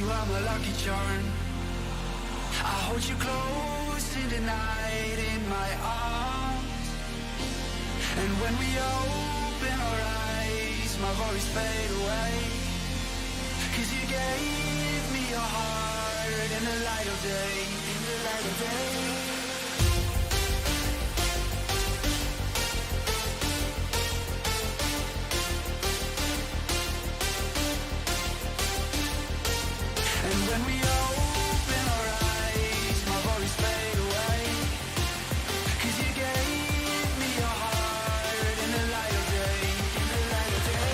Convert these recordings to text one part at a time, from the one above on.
you are my lucky charm. I hold you close in the night in my arms. And when we open our eyes, my worries fade away. 'Cause you gave me your heart in the light of day, in the light of day. And when we open our eyes, my worries fade away. 'Cause you gave me your heart in the light of day, in the light of day.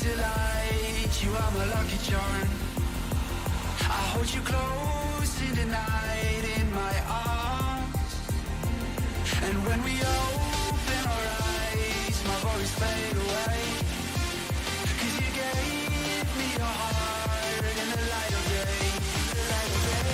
Delight, you are my lucky charm. I hold you close in the night in my arms. And when we open our eyes, my worries fade away. 'Cause you gave me your heart in the light of day, in the light of day.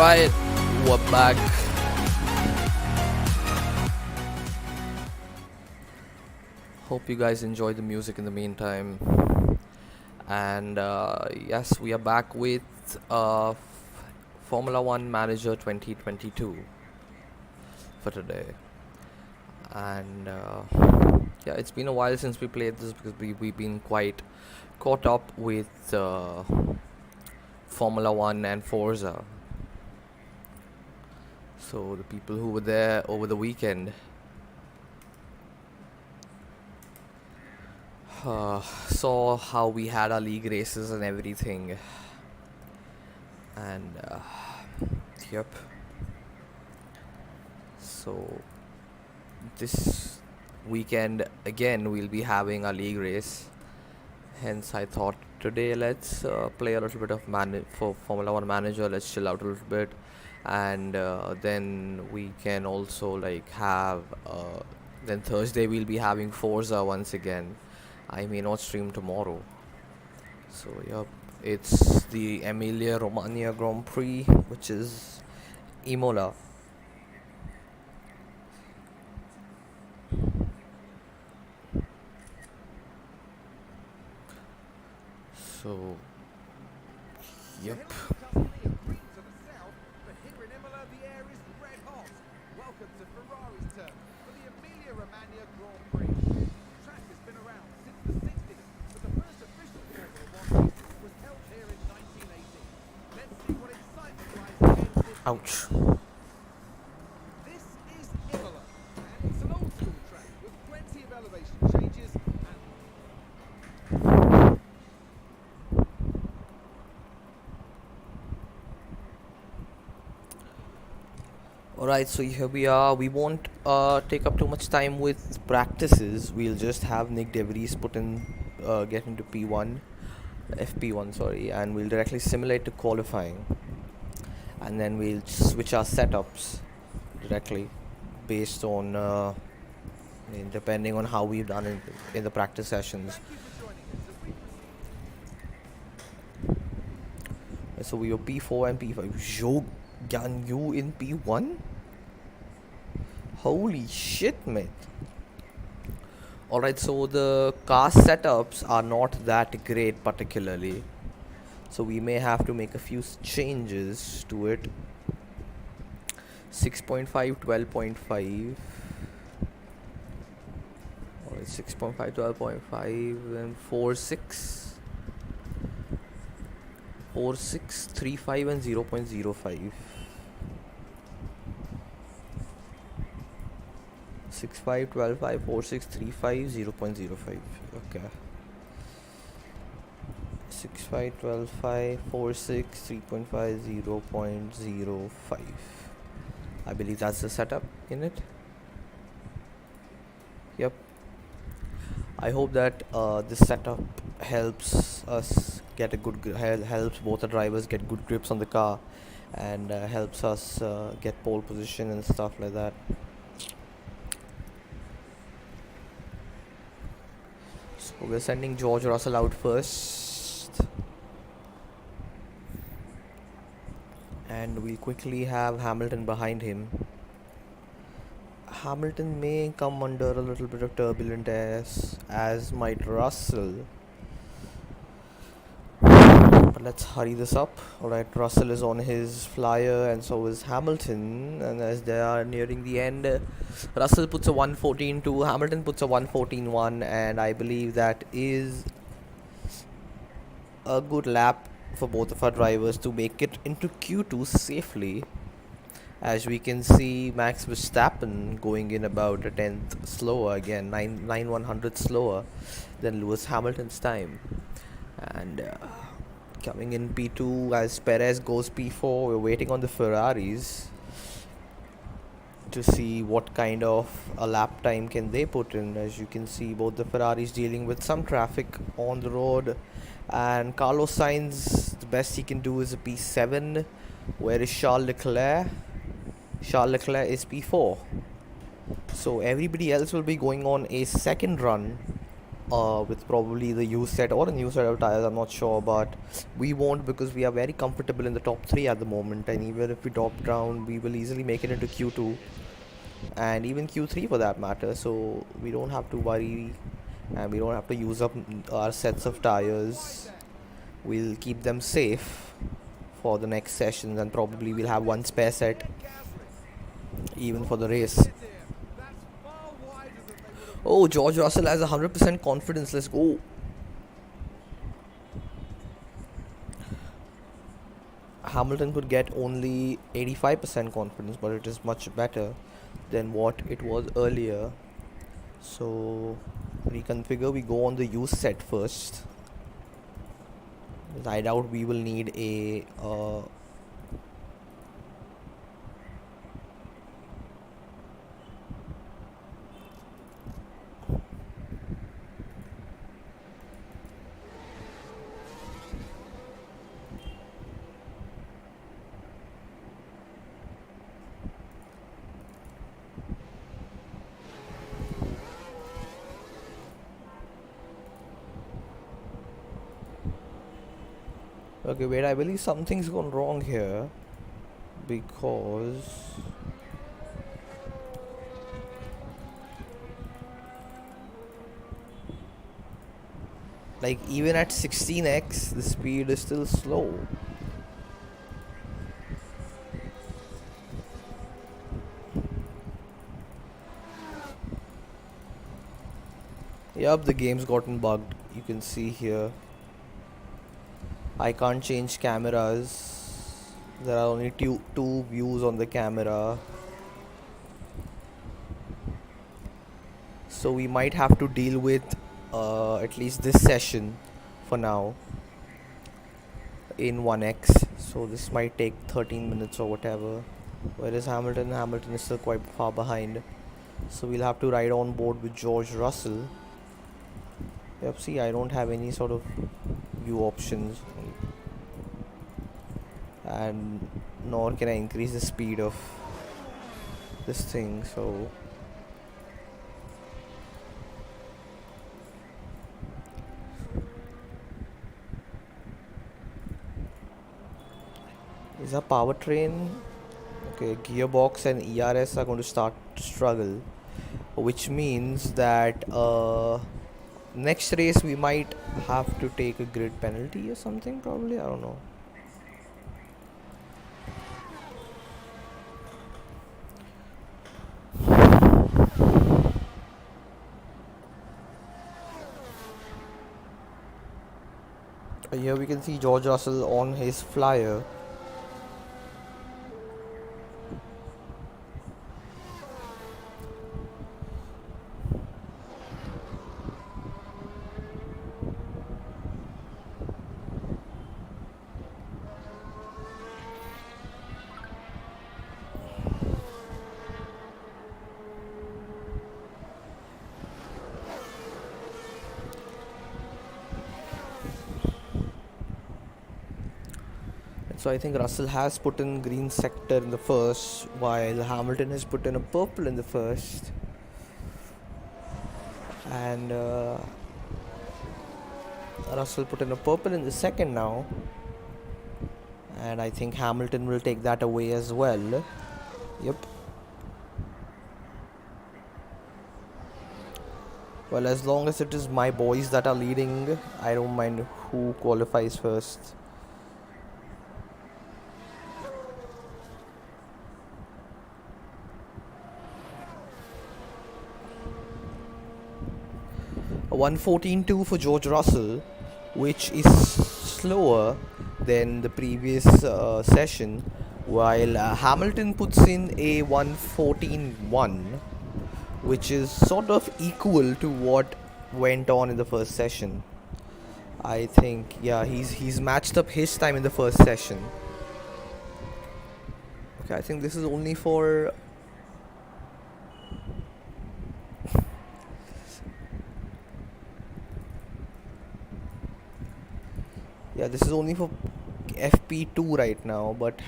Alright, we're back. Hope you guys enjoy the music in the meantime. And yes, we are back with Formula One Manager 2022 for today. And yeah, it's been a while since we played this because we've been quite caught up with Formula One and Forza. So the people who were there over the weekend saw how we had our league races and everything. And yep. So this weekend again we'll be having a league race. Hence I thought today let's play a little bit of for Formula One Manager. Let's chill out a little bit, and then we can also like have. Then Thursday we'll be having Forza once again. I may not stream tomorrow. So yep, it's the Emilia Romagna Grand Prix, which is Imola. So yep. Welcome to Ferrari's turn for the Emilia Romagna Grand Prix. The track has been around since the 60s, but the first official Formula 1 race was held here in 1980. Let's see what excitement lies ahead this Ouch. This is Imola, and it's an old school track with plenty of elevation changes and Alright, so here we are. We won't take up too much time with practices. We'll just have Nick DeVries get into P1, FP1, sorry, and we'll directly simulate to qualifying. And then we'll switch our setups directly based on, depending on how we've done in the practice sessions. So we were P4 and P5. Yo, Gan, you in P1? Holy shit, mate. Alright, so the car setups are not that great particularly. So we may have to make a few changes to it. 6.5, 12.5. Alright, 6.5, 12.5 and 4.6. 4.6, 3.5 and 0.05. 6.5, 12.5, 4.6, 3.5, 0.05. Okay. 6.5, 12.5, 4.6, 3.5, 0.05. I believe that's the setup in it. Yep. I hope that this setup helps us get a good helps both the drivers get good grips on the car, and helps us get pole position and stuff like that. So we're sending George Russell out first, and we'll quickly have Hamilton behind him. Hamilton may come under a little bit of turbulence, as might Russell. But let's hurry this up. Alright, Russell is on his flyer and so is Hamilton. And as they are nearing the end, Russell puts a 1:14.2, Hamilton puts a 1:14.1, and I believe that is a good lap for both of our drivers to make it into Q2 safely. As we can see, Max Verstappen going in about a tenth slower again, 9/100 slower than Lewis Hamilton's time. And coming in P2 as Perez goes P4, we're waiting on the Ferraris to see what kind of a lap time can they put in. As you can see, both the Ferraris dealing with some traffic on the road, and Carlos Sainz, the best he can do is a P7. Where is Charles Leclerc? Charles Leclerc is P4. So everybody else will be going on a second run with probably the used set or a new set of tires, I'm not sure, but we won't because we are very comfortable in the top 3 at the moment, and even if we drop down we will easily make it into Q2 and even Q3 for that matter, so we don't have to worry and we don't have to use up our sets of tires. We'll keep them safe for the next sessions, and probably we'll have one spare set even for the race. That's far wider than they would have Oh, George Russell has 100% confidence. Let's go. Hamilton could get only 85% confidence, but it is much better than what it was earlier. So, reconfigure. We go on the use set first. I doubt we will need a okay, wait, I believe something's gone wrong here because like even at 16x the speed is still slow. Yup, the game's gotten bugged. You can see here I can't change cameras. There are only two views on the camera. So we might have to deal with at least this session for now in 1x. So this might take 13 minutes or whatever. Where is Hamilton? Hamilton is still quite far behind. So we'll have to ride on board with George Russell. Yep, see, I don't have any sort of view options, and nor can I increase the speed of this thing, so is a powertrain. Okay, gearbox and ERS are going to start to struggle, which means that next race we might have to take a grid penalty or something, probably, I don't know. Here we can see George Russell on his flyer. So I think Russell has put in green sector in the first, while Hamilton has put in a purple in the first. And Russell put in a purple in the second now. And I think Hamilton will take that away as well. Yep. Well, as long as it is my boys that are leading, I don't mind who qualifies first. A 1:14.2 for George Russell, which is slower than the previous session, while Hamilton puts in a 1:14.1, which is sort of equal to what went on in the first session. I think, yeah, he's matched up his time in the first session. Okay, I think this is only for yeah, this is only for FP2 right now, but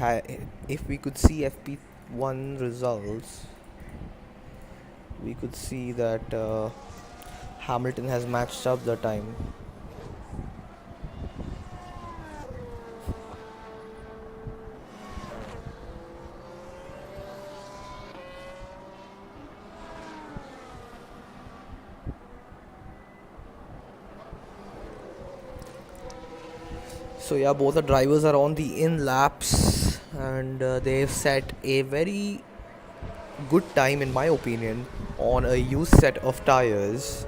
if we could see FP1 results, we could see that Hamilton has matched up the time. So yeah, both the drivers are on the in laps, and they've set a very good time, in my opinion, on a used set of tires.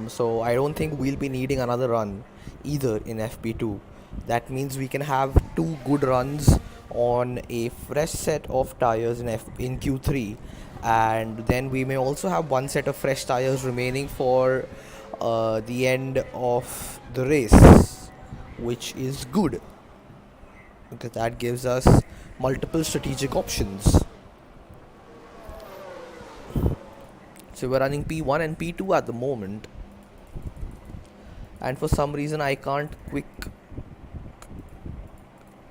So I don't think we'll be needing another run either in FP2. That means we can have two good runs on a fresh set of tires in Q3, and then we may also have one set of fresh tires remaining for the end of the race, which is good because that gives us multiple strategic options. So we're running P1 and P2 at the moment, and for some reason I can't quick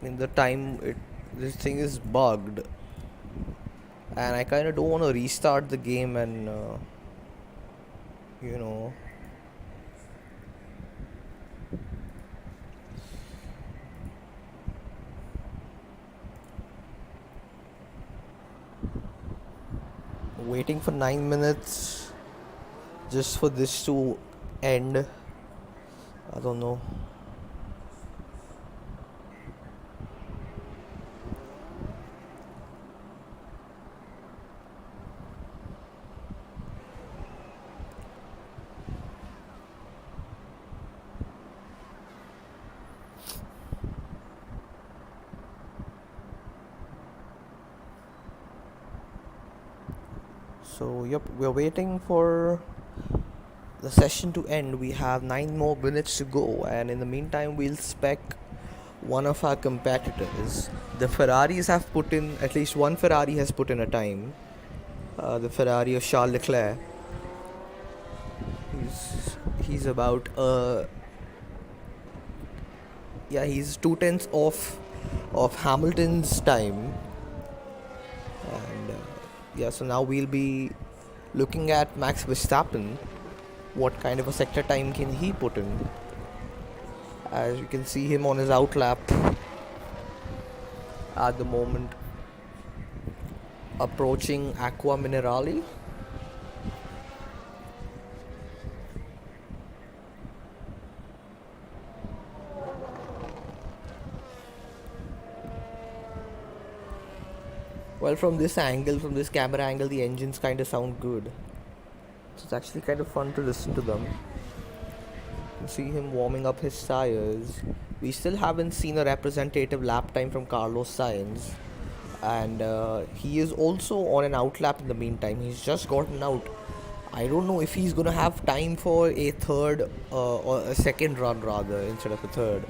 in the time this thing is bugged, and I kind of don't want to restart the game and you know waiting for 9 minutes just for this to end. I don't know. So yep, we're waiting for the session to end. We have 9 more minutes to go, and in the meantime we'll spec one of our competitors. The Ferraris have put in, at least one Ferrari has put in a time. The Ferrari of Charles Leclerc. He's about he's 2/10 of Hamilton's time, and so now we'll be looking at Max Verstappen. What kind of a sector time can he put in? As you can see him on his outlap at the moment, approaching Aqua Minerale. Well, from this angle, from this camera angle, the engines kind of sound good. So it's actually kind of fun to listen to them. You can see him warming up his tires. We still haven't seen a representative lap time from Carlos Sainz. And he is also on an outlap in the meantime. He's just gotten out. I don't know if he's going to have time for a third or a second run rather instead of a third.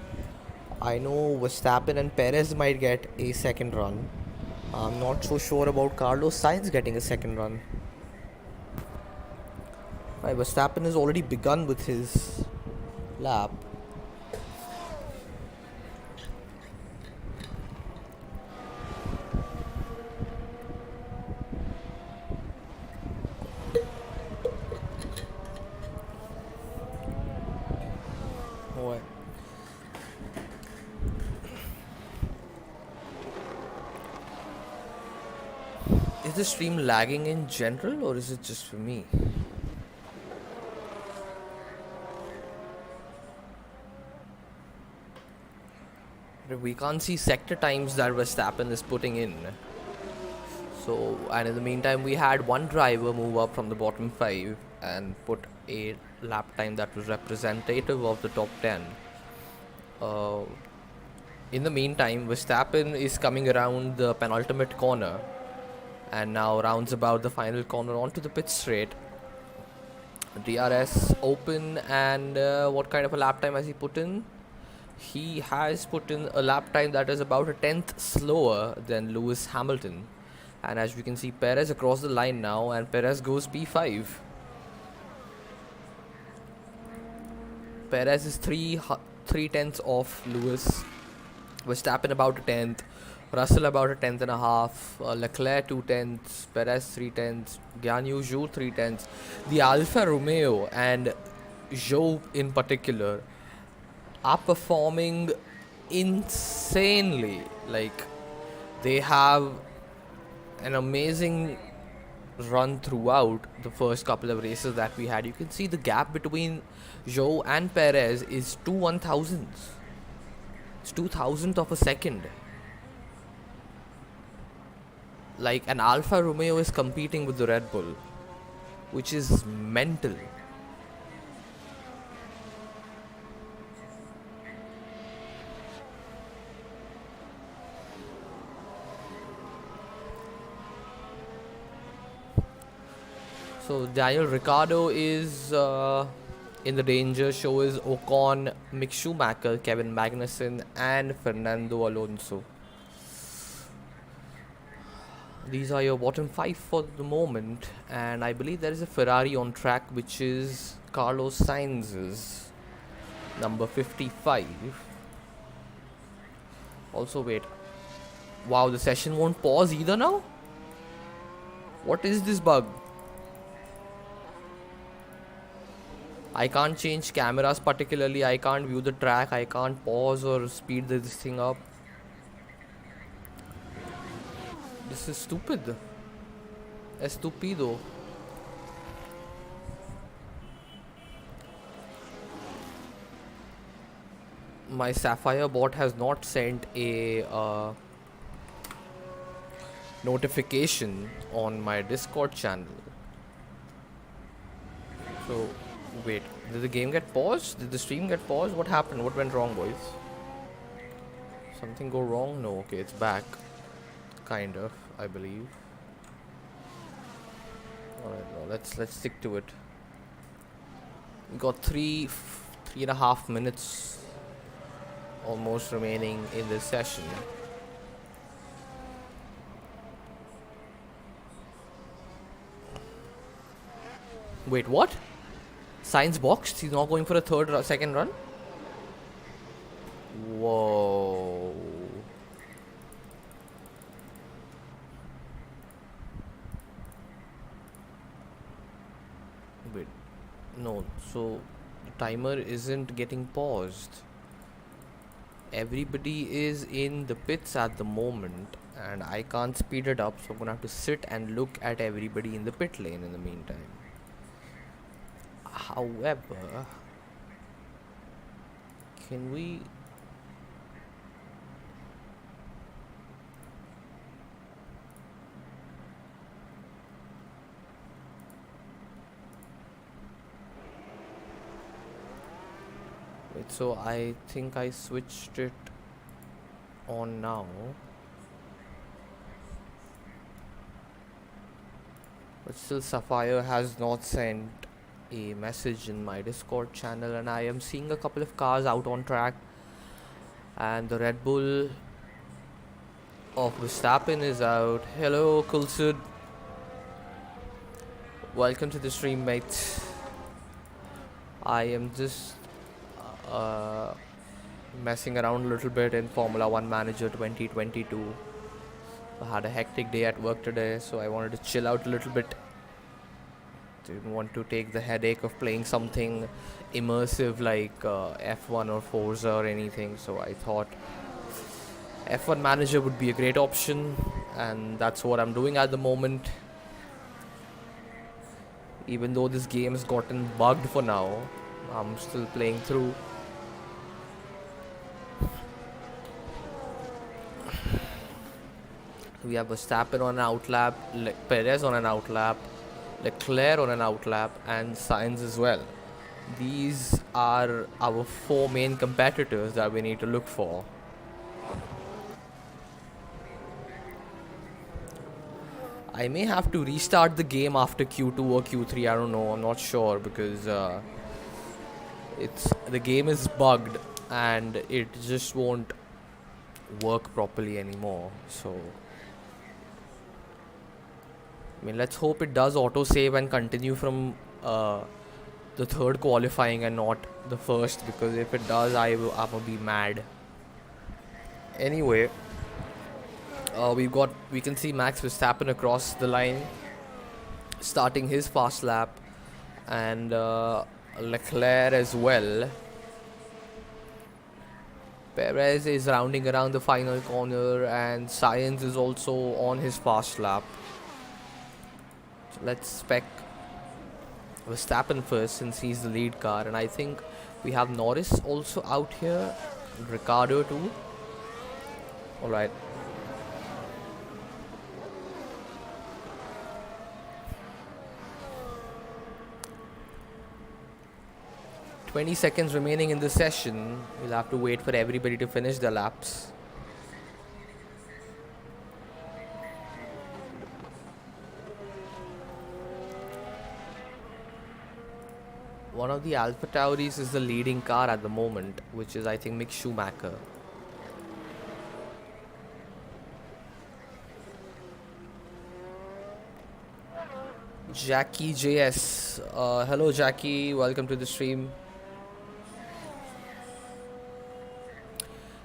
I know Verstappen and Perez might get a second run. I'm not so sure about Carlos Sainz getting a second run. Right, Verstappen has already begun with his lap. Alright. Is the stream lagging in general, or is it just for me? We can't see sector times that Verstappen is putting in. So, and in the meantime, we had one driver move up from the bottom 5 and put a lap time that was representative of the top 10. In the meantime, Verstappen is coming around the penultimate corner and now rounds about the final corner onto the pit straight. DRS open, and what kind of a lap time has he put in? He has put in a lap time that is about a 10th slower than Lewis Hamilton. And as we can see, Perez across the line now, and Perez goes P5. Perez is 3/10 off Lewis. Verstappen about a 10th. Russell about a tenth and a half, Leclerc 2 tenths, Perez 3 tenths, Guan Yu Zhou 3 tenths. The Alfa Romeo and Zhou in particular are performing insanely. Like, they have an amazing run throughout the first couple of races that we had. You can see the gap between Zhou and Perez is 2/1000ths. It's 2,000th of a second. Like, an Alfa Romeo is competing with the Red Bull, which is mental. So Daniel Ricciardo is in the danger. Show is Ocon, Mick Schumacher, Kevin Magnussen, and Fernando Alonso. These are your bottom 5 for the moment, and I believe there is a Ferrari on track, which is Carlos Sainz's number 55. Also, wait. Wow, the session won't pause either now? What is this bug? I can't change cameras particularly, I can't view the track, I can't pause or speed this thing up. This is stupid. Estupido. My Sapphire bot has not sent a notification on my Discord channel. So, wait, did the game get paused? Did the stream get paused? What happened? What went wrong, boys? Something go wrong? No, okay, it's back. Kind of, I believe. Alright, no, let's stick to it. We got 3.5 minutes almost remaining in this session. Wait, what? Sainz boxed? He's not going for a second run? Whoa. Wait, no, so the timer isn't getting paused. Everybody is in the pits at the moment, and I can't speed it up, so I'm gonna have to sit and look at everybody in the pit lane in the meantime. However, can we... Wait, so I think I switched it on now. But still Sapphire has not sent a message in my Discord channel, and I am seeing a couple of cars out on track, and the Red Bull of Verstappen is out. Hello, Kulsud. Welcome to the stream, mate. I am just messing around a little bit in Formula 1 Manager 2022. I had a hectic day at work today, so I wanted to chill out a little bit. Didn't want to take the headache of playing something immersive like F1 or Forza or anything, so I thought F1 Manager would be a great option, and that's what I'm doing at the moment. Even though this game has gotten bugged for now, I'm still playing through. We have Verstappen on an outlap, Perez on an outlap, Leclerc on an outlap, and Sainz as well. These are our 4 main competitors that we need to look for. I may have to restart the game after Q2 or Q3, I don't know, I'm not sure, because the game is bugged and it just won't work properly anymore. So I mean, let's hope it does auto-save and continue from the third qualifying and not the first, because if it does, I'm gonna be mad. Anyway, We can see Max Verstappen across the line, starting his fast lap, and Leclerc as well. Perez is rounding around the final corner, and Sainz is also on his fast lap. So let's spec Verstappen first since he's the lead car, and I think we have Norris also out here, Ricardo too. Alright. "20 seconds remaining in the session. We'll have to wait for everybody to finish their laps." One of the Alpha Tauris is the leading car at the moment, which is I think Mick Schumacher. Jackie JS. Hello Jackie, welcome to the stream.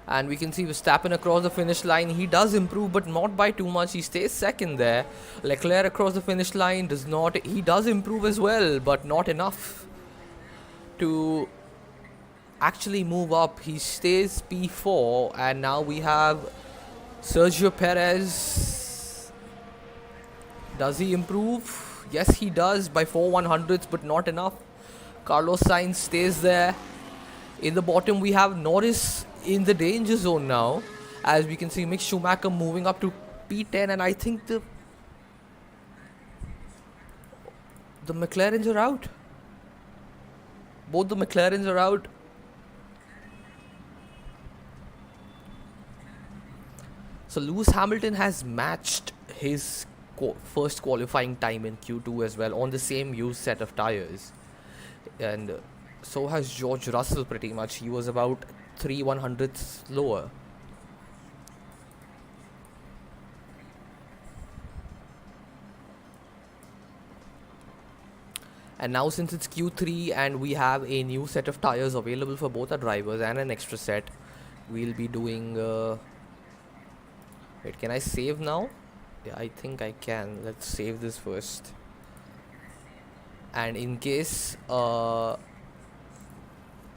And we can see Verstappen across the finish line. He does improve, but not by too much. He stays second there. Leclerc across the finish line does not. He does improve as well, but not enough to actually move up. He stays P4, and now we have Sergio Perez. Does he improve? Yes, he does by 4/100ths, but not enough. Carlos Sainz stays there. In the bottom, we have Norris in the danger zone now, as we can see Mick Schumacher moving up to P10, and I think the McLarens are out. Both the McLarens are out. So Lewis Hamilton has matched his first qualifying time in Q2 as well on the same used set of tires, and so has George Russell pretty much. He was about 3/100ths lower. And now since it's Q3 and we have a new set of tires available for both our drivers and an extra set, we'll be doing wait, can I save now? Yeah, I think I can. Let's save this first. And in case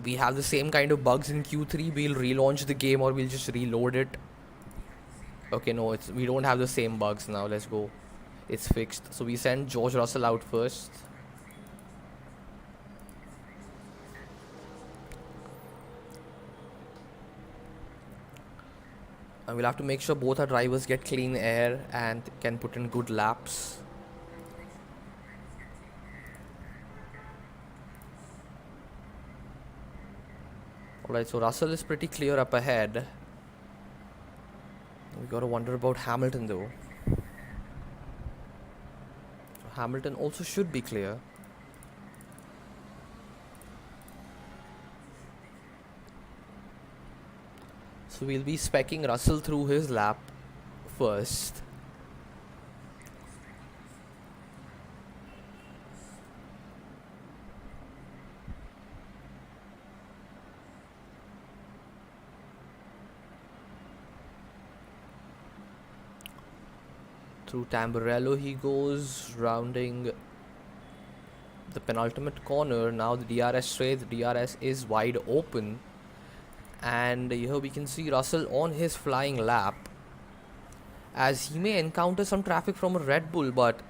we have the same kind of bugs in Q3, we'll relaunch the game or we'll just reload it. Okay, no, we don't have the same bugs now. Let's go. It's fixed. So we send George Russell out first. And we'll have to make sure both our drivers get clean air and can put in good laps. Alright, so Russell is pretty clear up ahead. We gotta wonder about Hamilton though. Hamilton also should be clear. So we'll be speccing Russell through his lap first. Through Tamburello he goes, rounding the penultimate corner. Now the DRS straight, the DRS is wide open. And here we can see Russell on his flying lap, as he may encounter some traffic from a Red Bull, but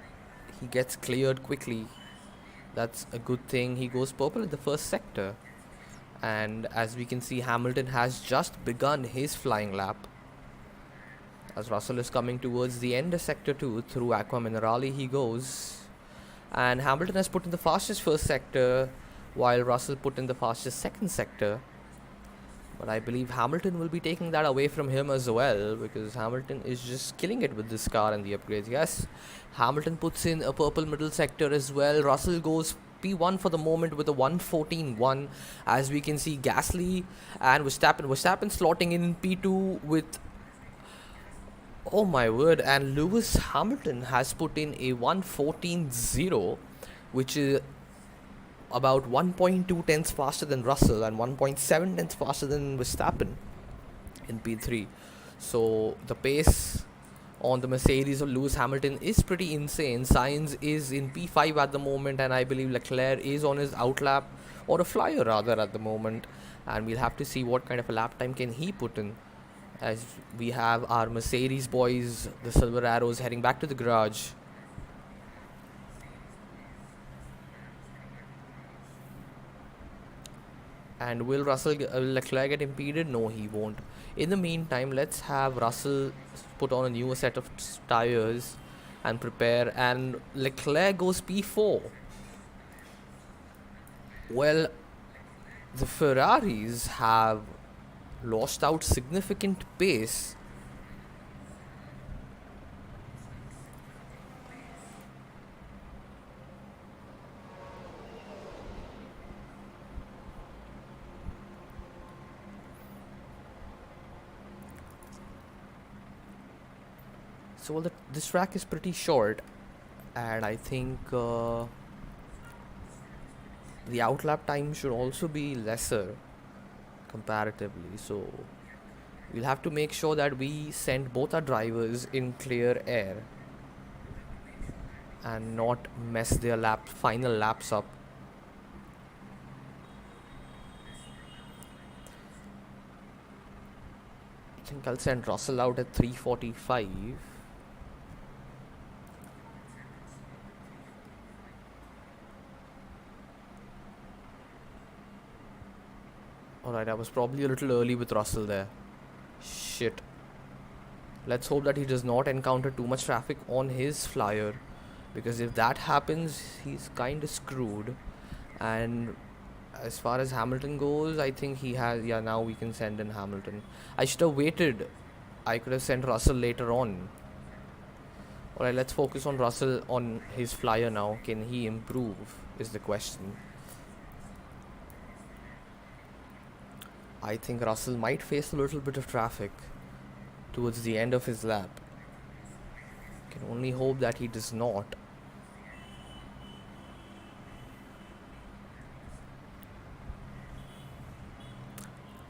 he gets cleared quickly. That's a good thing. He goes purple in the first sector. And as we can see, Hamilton has just begun his flying lap, as Russell is coming towards the end of sector 2. Through Aqua Minerale he goes, and Hamilton has put in the fastest first sector while Russell put in the fastest second sector. But I believe Hamilton will be taking that away from him as well, because Hamilton is just killing it with this car and the upgrades. Yes, Hamilton puts in a purple middle sector as well. Russell goes P1 for the moment with a 1:14.1, as we can see Gasly and Verstappen slotting in P2 with, oh my word, and Lewis Hamilton has put in a 1:14.0, which is about 1.2 tenths faster than Russell and 1.7 tenths faster than Verstappen in P3. So the pace on the Mercedes of Lewis Hamilton is pretty insane. Sainz is in P5 at the moment, and I believe Leclerc is on his outlap, or a flyer rather, at the moment. And we'll have to see what kind of a lap time can he put in, as we have our Mercedes boys, the Silver Arrows, heading back to the garage. And will Leclerc get impeded? No, he won't. In the meantime, let's have Russell put on a newer set of tires and prepare. And Leclerc goes P4. Well, the Ferraris have lost out significant pace. So this track is pretty short, and I think the outlap time should also be lesser comparatively. So we'll have to make sure that we send both our drivers in clear air and not mess their final laps up. I think I'll send Russell out at 3:45. Alright, I was probably a little early with Russell there. Shit. Let's hope that he does not encounter too much traffic on his flyer, because if that happens, he's kind of screwed. And as far as Hamilton goes, I think he has... Yeah, now we can send in Hamilton. I should have waited. I could have sent Russell later on. Alright, let's focus on Russell on his flyer now. Can he improve, is the question. I think Russell might face a little bit of traffic towards the end of his lap. Can only hope that he does not.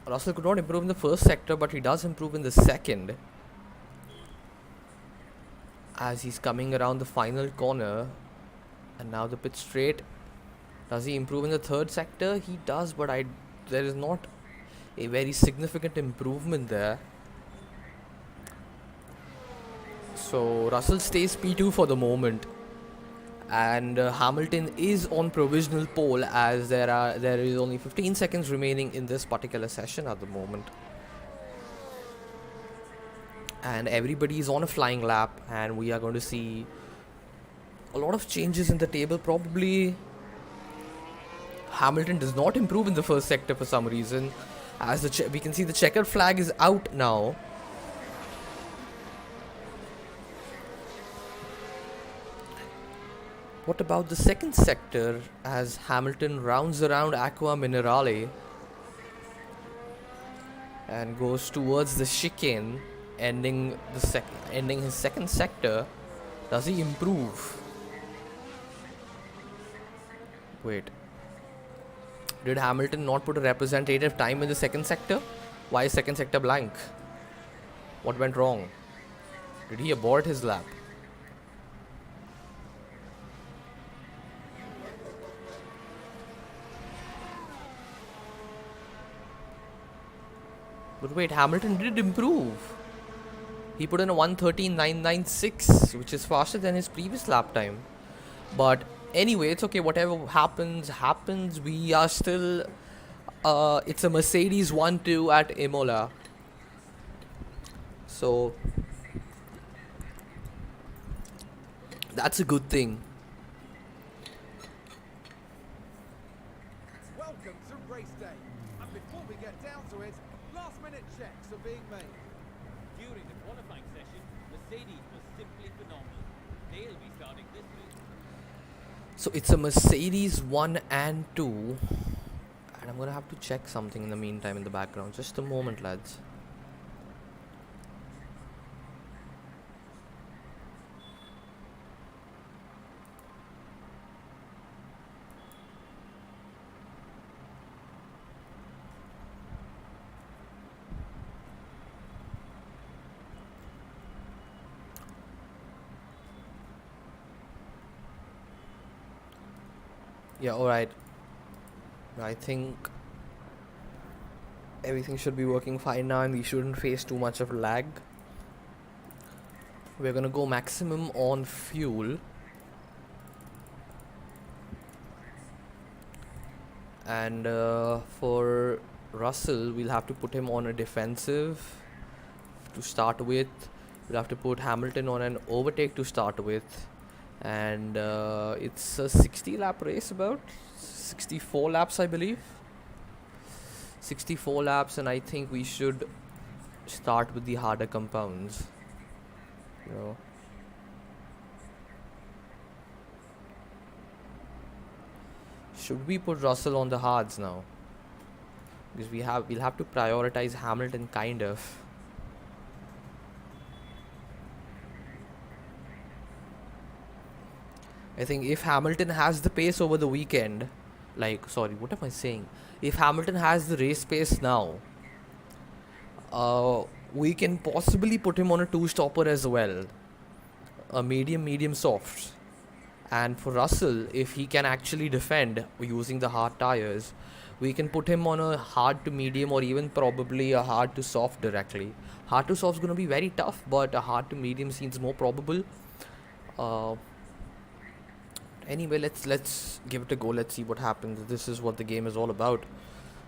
Russell could not improve in the first sector, but he does improve in the second, as he's coming around the final corner. And now the pit straight. Does he improve in the third sector? He does, but there is not a very significant improvement there. So Russell stays P2 for the moment, and Hamilton is on provisional pole, as there is only 15 seconds remaining in this particular session at the moment, and everybody is on a flying lap, and we are going to see a lot of changes in the table. Probably Hamilton does not improve in the first sector for some reason, as we can see the checkered flag is out now. What about the second sector, as Hamilton rounds around Aqua Minerale and goes towards the chicane, ending his second sector? Does he improve? Wait. Did Hamilton not put a representative time in the second sector? Why is second sector blank? What went wrong? Did he abort his lap? But wait, Hamilton did improve. He put in a 1:13.996, which is faster than his previous lap time. But anyway, it's okay. Whatever happens. We are still... it's a Mercedes 1-2 at Imola. So that's a good thing. Welcome to race day. And before we get down to it, last-minute checks are being made. During the qualifying session, Mercedes was simply phenomenal. They'll be starting this week. So it's a Mercedes 1 and 2. And I'm gonna have to check something in the meantime in the background. Just a moment, lads. Yeah, alright. I think everything should be working fine now and we shouldn't face too much of lag. We're gonna go maximum on fuel. And for Russell, we'll have to put him on a defensive to start with. We'll have to put Hamilton on an overtake to start with. And it's a 60 lap race, about 64 laps, I believe. 64 laps, and I think we should start with the harder compounds. You know. Should we put Russell on the hards now? Because we'll have to prioritize Hamilton, kind of. I think if Hamilton has the pace over the weekend, sorry, what am I saying? If Hamilton has the race pace now, we can possibly put him on a two-stopper as well. A medium, soft. And for Russell, if he can actually defend using the hard tires, we can put him on a hard to medium or even probably a hard to soft directly. Hard to soft is going to be very tough, but a hard to medium seems more probable. Anyway, let's give it a go. Let's see what happens. This is what the game is all about.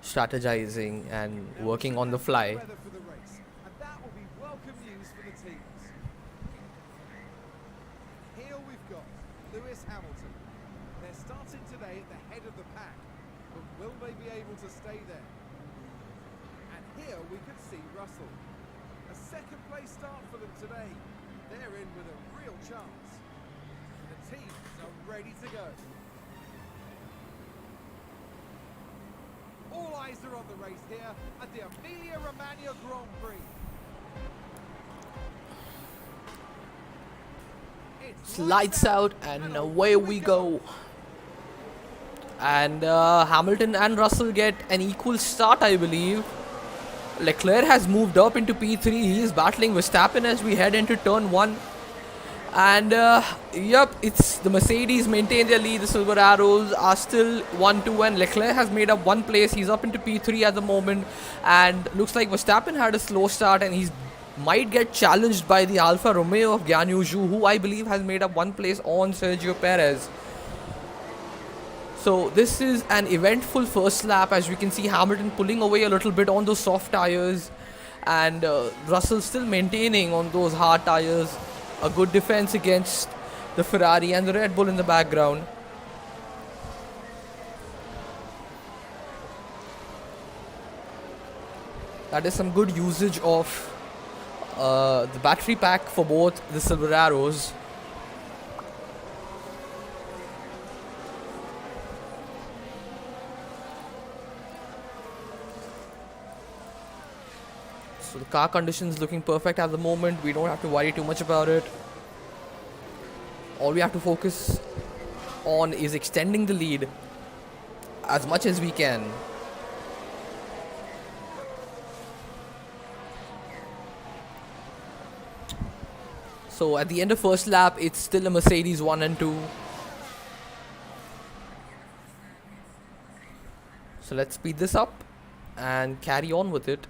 Strategizing and working on the fly. Weather for the race, and that will be welcome news for the teams. Here we've got Lewis Hamilton. They're starting today at the head of the pack, but will they be able to stay there? And here we can see Russell. A second place start for them today. They're in with a real chance. The teams are ready to go. All eyes are on the race here at the Emilia-Romagna Grand Prix. It's Lights out and away we go. And Hamilton and Russell get an equal start, I believe. Leclerc has moved up into P3. He is battling Verstappen as we head into turn 1. And yep, it's the Mercedes maintain their lead. The Silver Arrows are still 1-2, and Leclerc has made up one place. He's up into P3 at the moment, and looks like Verstappen had a slow start, and he might get challenged by the Alfa Romeo of Guanyu Zhou, who I believe has made up one place on Sergio Perez. So this is an eventful first lap, as we can see Hamilton pulling away a little bit on those soft tires, and Russell still maintaining on those hard tires. A good defense against the Ferrari and the Red Bull in the background. That is some good usage of the battery pack for both the Silver Arrows. So the car conditions looking perfect at the moment. We don't have to worry too much about it. All we have to focus on is extending the lead as much as we can. So at the end of first lap, it's still a Mercedes 1 and 2. So let's speed this up and carry on with it.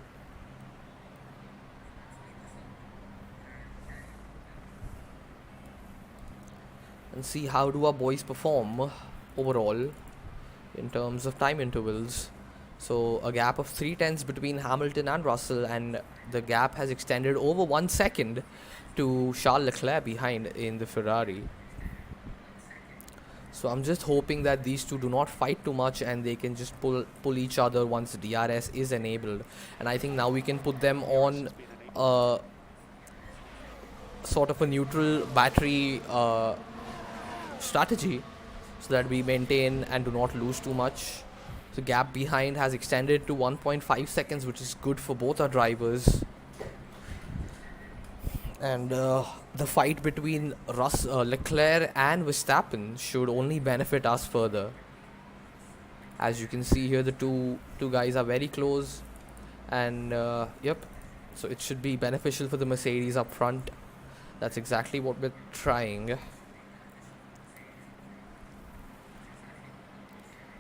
And see how do our boys perform overall in terms of time intervals. So a gap of 3/10 between Hamilton and Russell, and the gap has extended over 1 second to Charles Leclerc behind in the Ferrari. So I'm just hoping that these two do not fight too much and they can just pull each other once DRS is enabled. And I think now we can put them on sort of a neutral battery strategy, so that we maintain and do not lose too much. The gap behind has extended to 1.5 seconds, which is good for both our drivers. And the fight between Leclerc and Verstappen should only benefit us further. As you can see here, the two guys are very close, and yep, so it should be beneficial for the Mercedes up front. That's exactly what we're trying.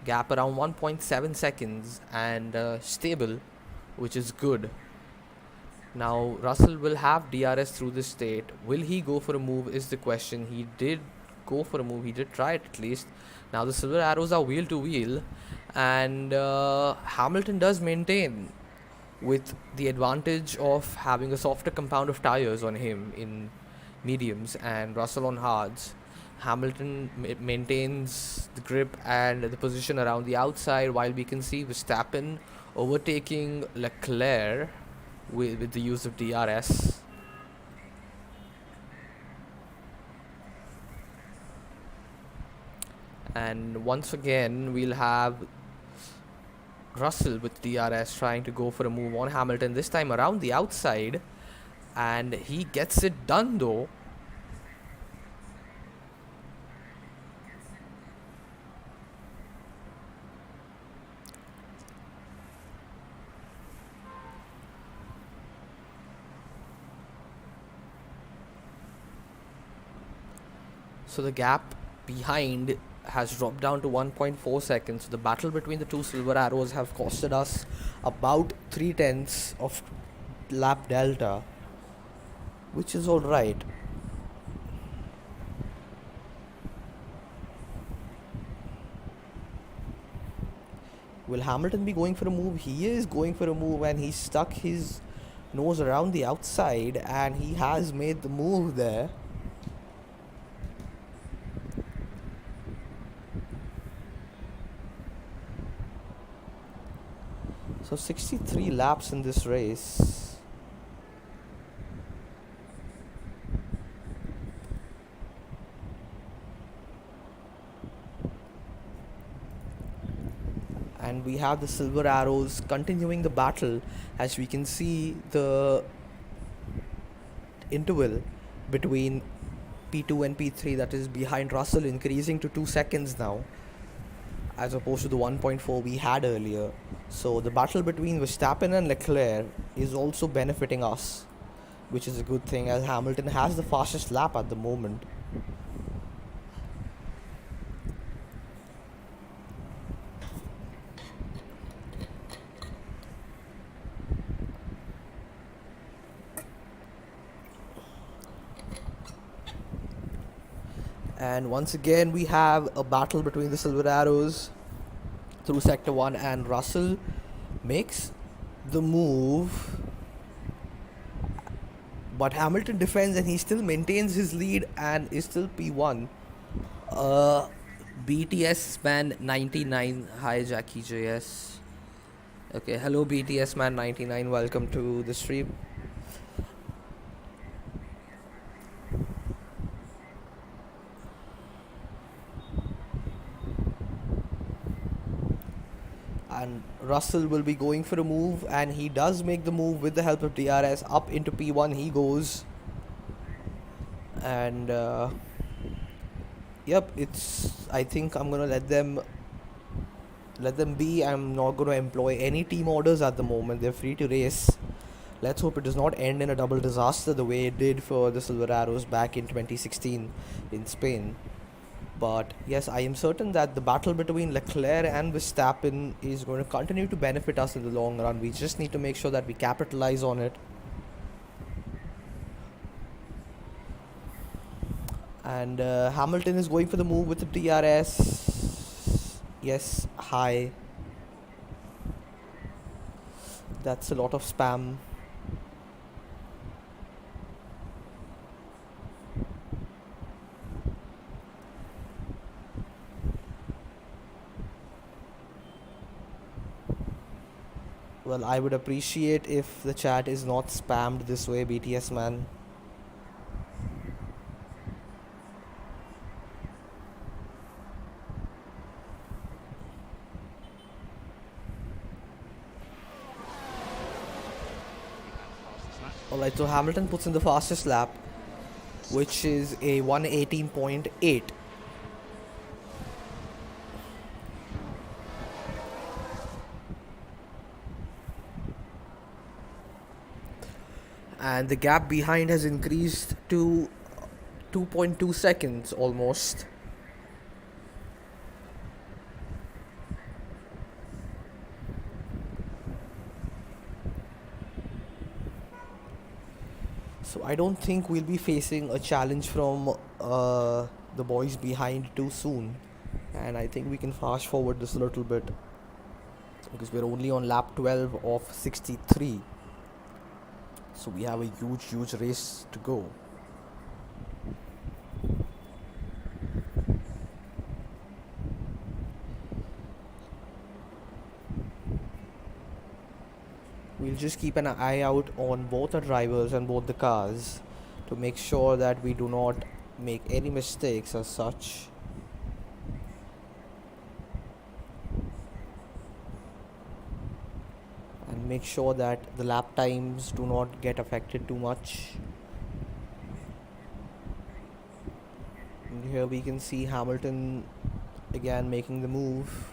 Gap around 1.7 seconds and stable, which is good. Now Russell will have DRS through this state. Will he go for a move is the question. He did go for a move. He did try it at least. Now the silver arrows are wheel to wheel, and Hamilton does maintain with the advantage of having a softer compound of tires on him in mediums and Russell on hards. Hamilton maintains the grip and the position around the outside, while we can see Verstappen overtaking Leclerc with the use of DRS. And once again, we'll have Russell with DRS trying to go for a move on Hamilton, this time around the outside. And he gets it done though. So the gap behind has dropped down to 1.4 seconds. So the battle between the two silver arrows have costed us about 3/10 of lap delta, which is alright. Will Hamilton be going for a move? He is going for a move, and he stuck his nose around the outside, and he has made the move there. So 63 laps in this race. And we have the silver arrows continuing the battle, as we can see the interval between P2 and P3, that is behind Russell, increasing to 2 seconds now, as opposed to the 1.4 we had earlier. So the battle between Verstappen and Leclerc is also benefiting us, which is a good thing, as Hamilton has the fastest lap at the moment. And once again we have a battle between the silver arrows through sector 1, and Russell makes the move, but Hamilton defends and he still maintains his lead and is still P1. BTS man 99, hi Jackie JS. Okay, hello BTS man 99, welcome to the stream. And Russell will be going for a move, and he does make the move with the help of DRS. Up into P1 he goes, and yep, it's, I think I'm gonna let them be. I'm not gonna employ any team orders at the moment. They're free to race. Let's hope it does not end in a double disaster the way it did for the Silver Arrows back in 2016 in Spain. But yes, I am certain that the battle between Leclerc and Verstappen is going to continue to benefit us in the long run. We just need to make sure that we capitalize on it. And Hamilton is going for the move with the DRS. Yes, high. That's a lot of spam. Well, I would appreciate if the chat is not spammed this way, BTS man. Alright, so Hamilton puts in the fastest lap, which is a 118.8. And the gap behind has increased to 2.2 seconds almost. So I don't think we'll be facing a challenge from the boys behind too soon, and I think we can fast forward this a little bit because we're only on lap 12 of 63, so we have a huge race to go. We'll just keep an eye out on both the drivers and both the cars to make sure that we do not make any mistakes as such. And make sure that the lap times do not get affected too much. And here we can see Hamilton again making the move.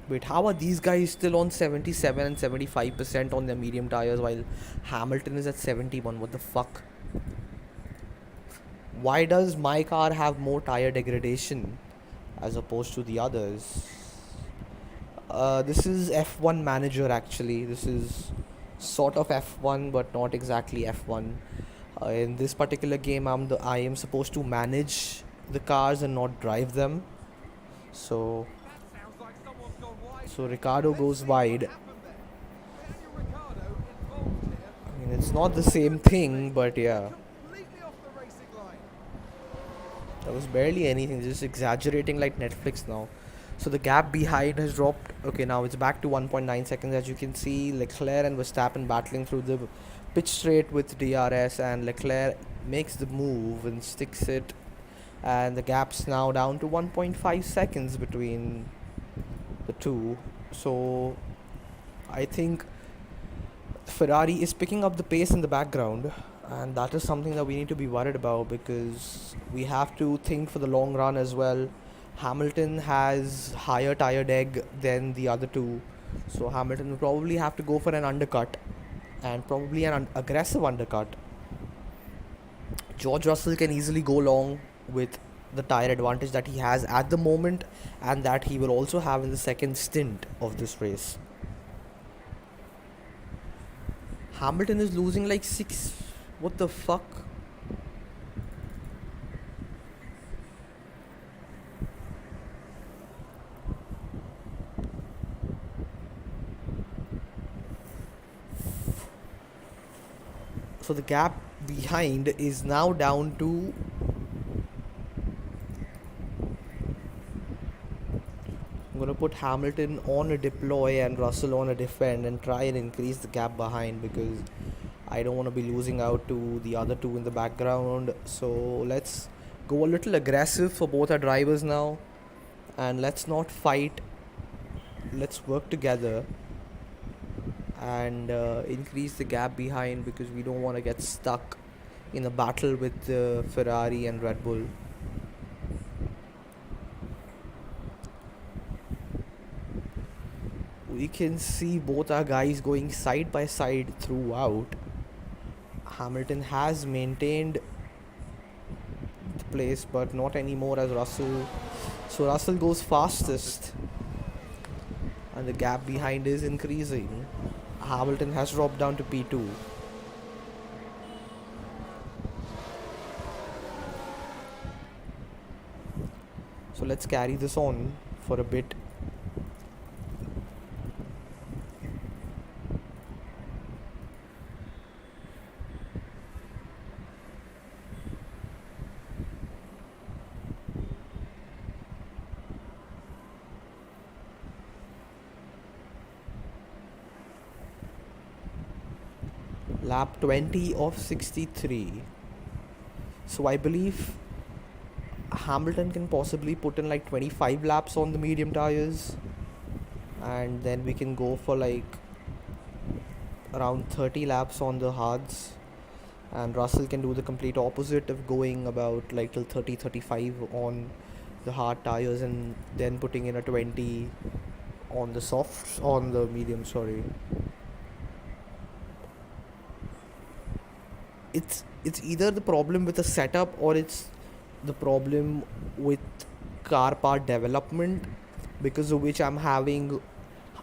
Wait, how are these guys still on 77 and 75% on their medium tires while Hamilton is at 71? What the fuck? Why does my car have more tire degradation as opposed to the others? This is F1 Manager actually. This is sort of F1 but not exactly F1. In this particular game, I am supposed to manage the cars and not drive them. So That sounds like someone's gone wide. So Ricardo Let's goes see wide. what happened there. Daniel Ricciardo involved here. I mean, it's not the same thing, but yeah. Completely off the racing line. That was barely anything, just exaggerating like Netflix now. So the gap behind has dropped. Okay, now it's back to 1.9 seconds. As you can see, Leclerc and Verstappen battling through the pitch straight with DRS, and Leclerc makes the move and sticks it. And the gap's now down to 1.5 seconds between the two. So I think Ferrari is picking up the pace in the background, and that is something that we need to be worried about because we have to think for the long run as well. Hamilton has higher tire deg than the other two, so Hamilton will probably have to go for an undercut, and probably an aggressive undercut. George Russell can easily go long with the tire advantage that he has at the moment and that he will also have in the second stint of this race. Hamilton is losing like 6. What the fuck? So the gap behind is now down to I'm gonna put Hamilton on a deploy and Russell on a defend and try and increase the gap behind because I don't want to be losing out to the other two in the background. So let's go a little aggressive for both our drivers now, and let's not fight. Let's work together and increase the gap behind because we don't want to get stuck in a battle with Ferrari and Red Bull. We can see both our guys going side by side throughout. Hamilton has maintained the place but not anymore as Russell. So Russell goes fastest and the gap behind is increasing. Hamilton has dropped down to P2. So let's carry this on for a bit. Lap 20 of 63. So I believe Hamilton can possibly put in like 25 laps on the medium tires, and then we can go for like around 30 laps on the hards, and Russell can do the complete opposite of going about like till 30-35 on the hard tires and then putting in a 20 on the softs, on the medium, sorry. It's either the problem with the setup or it's the problem with car part development, because of which I'm having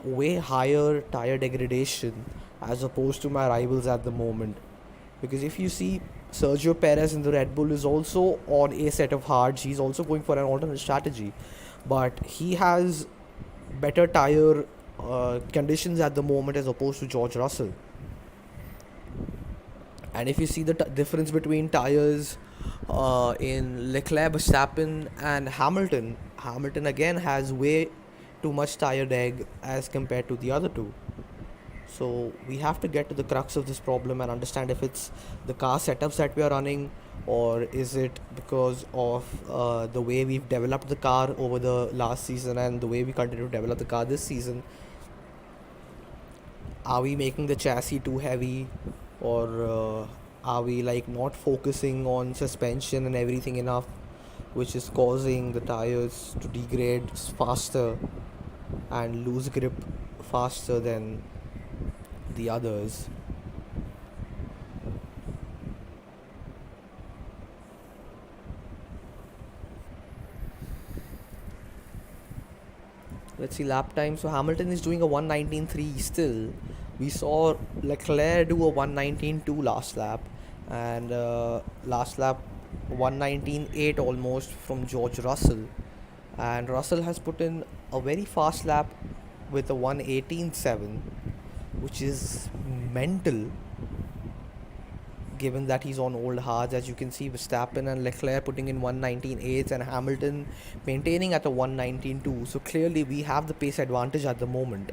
way higher tire degradation as opposed to my rivals at the moment. Because if you see, Sergio Perez in the Red Bull is also on a set of hards. He's also going for an alternate strategy, but he has better tire conditions at the moment as opposed to George Russell. And if you see the difference between tires in Leclerc, Verstappen, and Hamilton, Hamilton again has way too much tire drag as compared to the other two. So we have to get to the crux of this problem and understand if it's the car setups that we are running, or is it because of the way we've developed the car over the last season and the way we continue to develop the car this season. Are we making the chassis too heavy, or are we like not focusing on suspension and everything enough, which is causing the tires to degrade faster and lose grip faster than the others? Let's see lap time. So Hamilton is doing a 1:19.3 still. We saw Leclerc do a 1:19.2 last lap, and last lap 1:19.8 almost from George Russell. And Russell has put in a very fast lap with a 1:18.7, which is mental given that he's on old hards. As you can see, Verstappen and Leclerc putting in 1:19.8 and Hamilton maintaining at a 1:19.2. So clearly we have the pace advantage at the moment.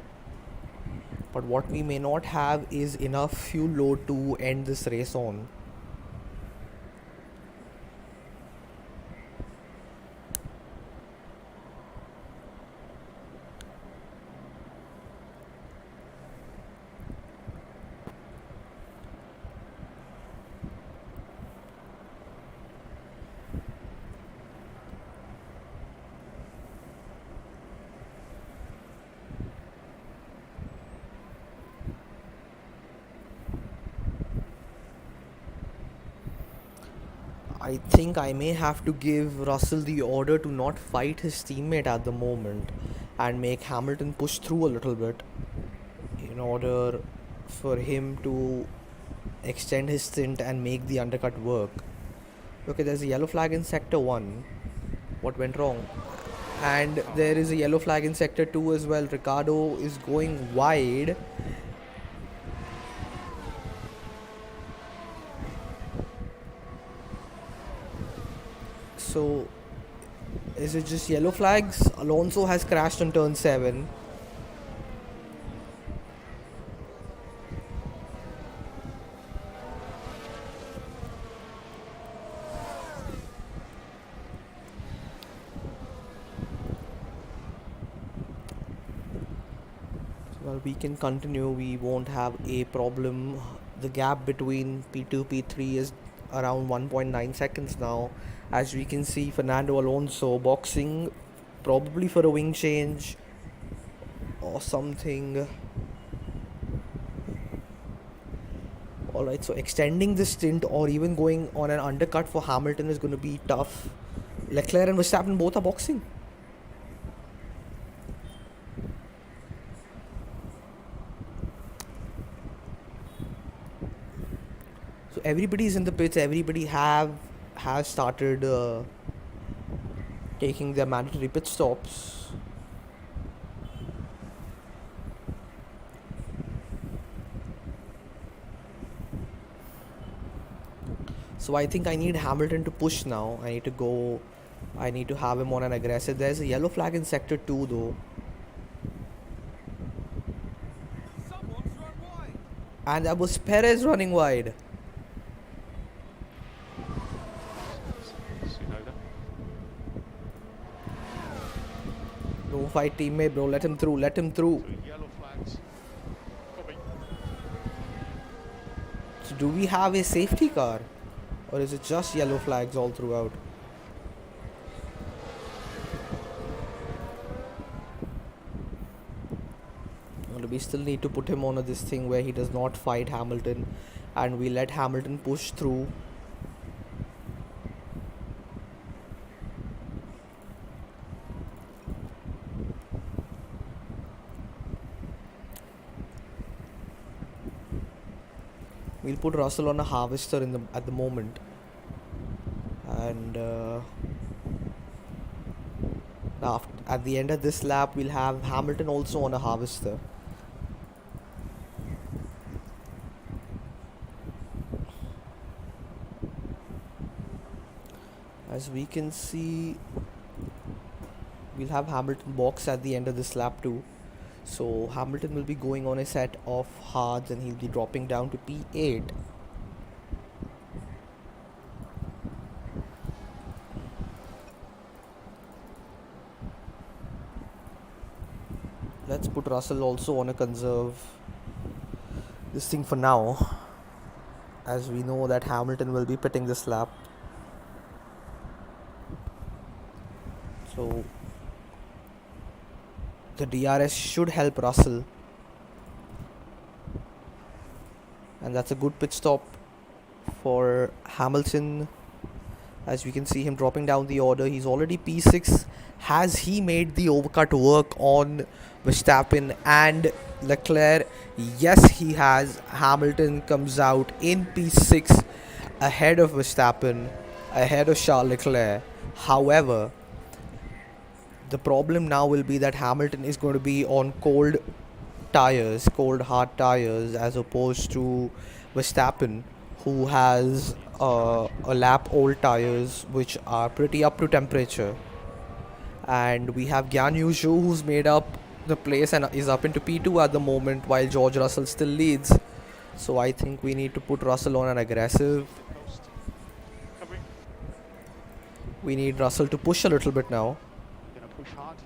But what we may not have is enough fuel load to end this race on. I think I may have to give Russell the order to not fight his teammate at the moment and make Hamilton push through a little bit in order for him to extend his stint and make the undercut work. Okay, there's a yellow flag in sector 1. What went wrong? And there is a yellow flag in sector 2 as well. Ricardo is going wide. So is it just yellow flags? Alonso has crashed on turn 7. Well, we can continue. We won't have a problem. The gap between P2 P3 is around 1.9 seconds now. As we can see, Fernando Alonso boxing probably for a wing change or something. Alright, so extending the stint or even going on an undercut for Hamilton is going to be tough. Leclerc and Verstappen both are boxing. So everybody's in the pits. Everybody has started taking their mandatory pit stops. So I think I need Hamilton to push now. I need to have him on an aggressive. There's a yellow flag in sector 2 though. Someone's run wide. And that was Perez running wide. Don't fight teammate, bro. Let him through. Let him through. Yellow flags. Coming. So do we have a safety car? Or is it just yellow flags all throughout? Well, we still need to put him on this thing where he does not fight Hamilton. And we let Hamilton push through. We'll put Russell on a harvester at the moment, and at the end of this lap we'll have Hamilton also on a harvester. As we can see, we'll have Hamilton box at the end of this lap too. So Hamilton will be going on a set of hards and he'll be dropping down to P8. Let's put Russell also on a conserve this thing for now, as we know that Hamilton will be pitting this lap. So the DRS should help Russell, and that's a good pit stop for Hamilton. As we can see him dropping down the order, he's already P6. Has he made the overcut work on Verstappen and Leclerc? Yes, he has. Hamilton comes out in P6 ahead of Verstappen, ahead of Charles Leclerc. However, the problem now will be that Hamilton is going to be on cold tires, cold hard tires, as opposed to Verstappen, who has a lap old tires which are pretty up to temperature. And we have Gyan Yu Zhou, who's made up the place and is up into P2 at the moment, while George Russell still leads. So I think we need to put Russell on an aggressive. Post. Covering. We need Russell to push a little bit now Gonna push hard.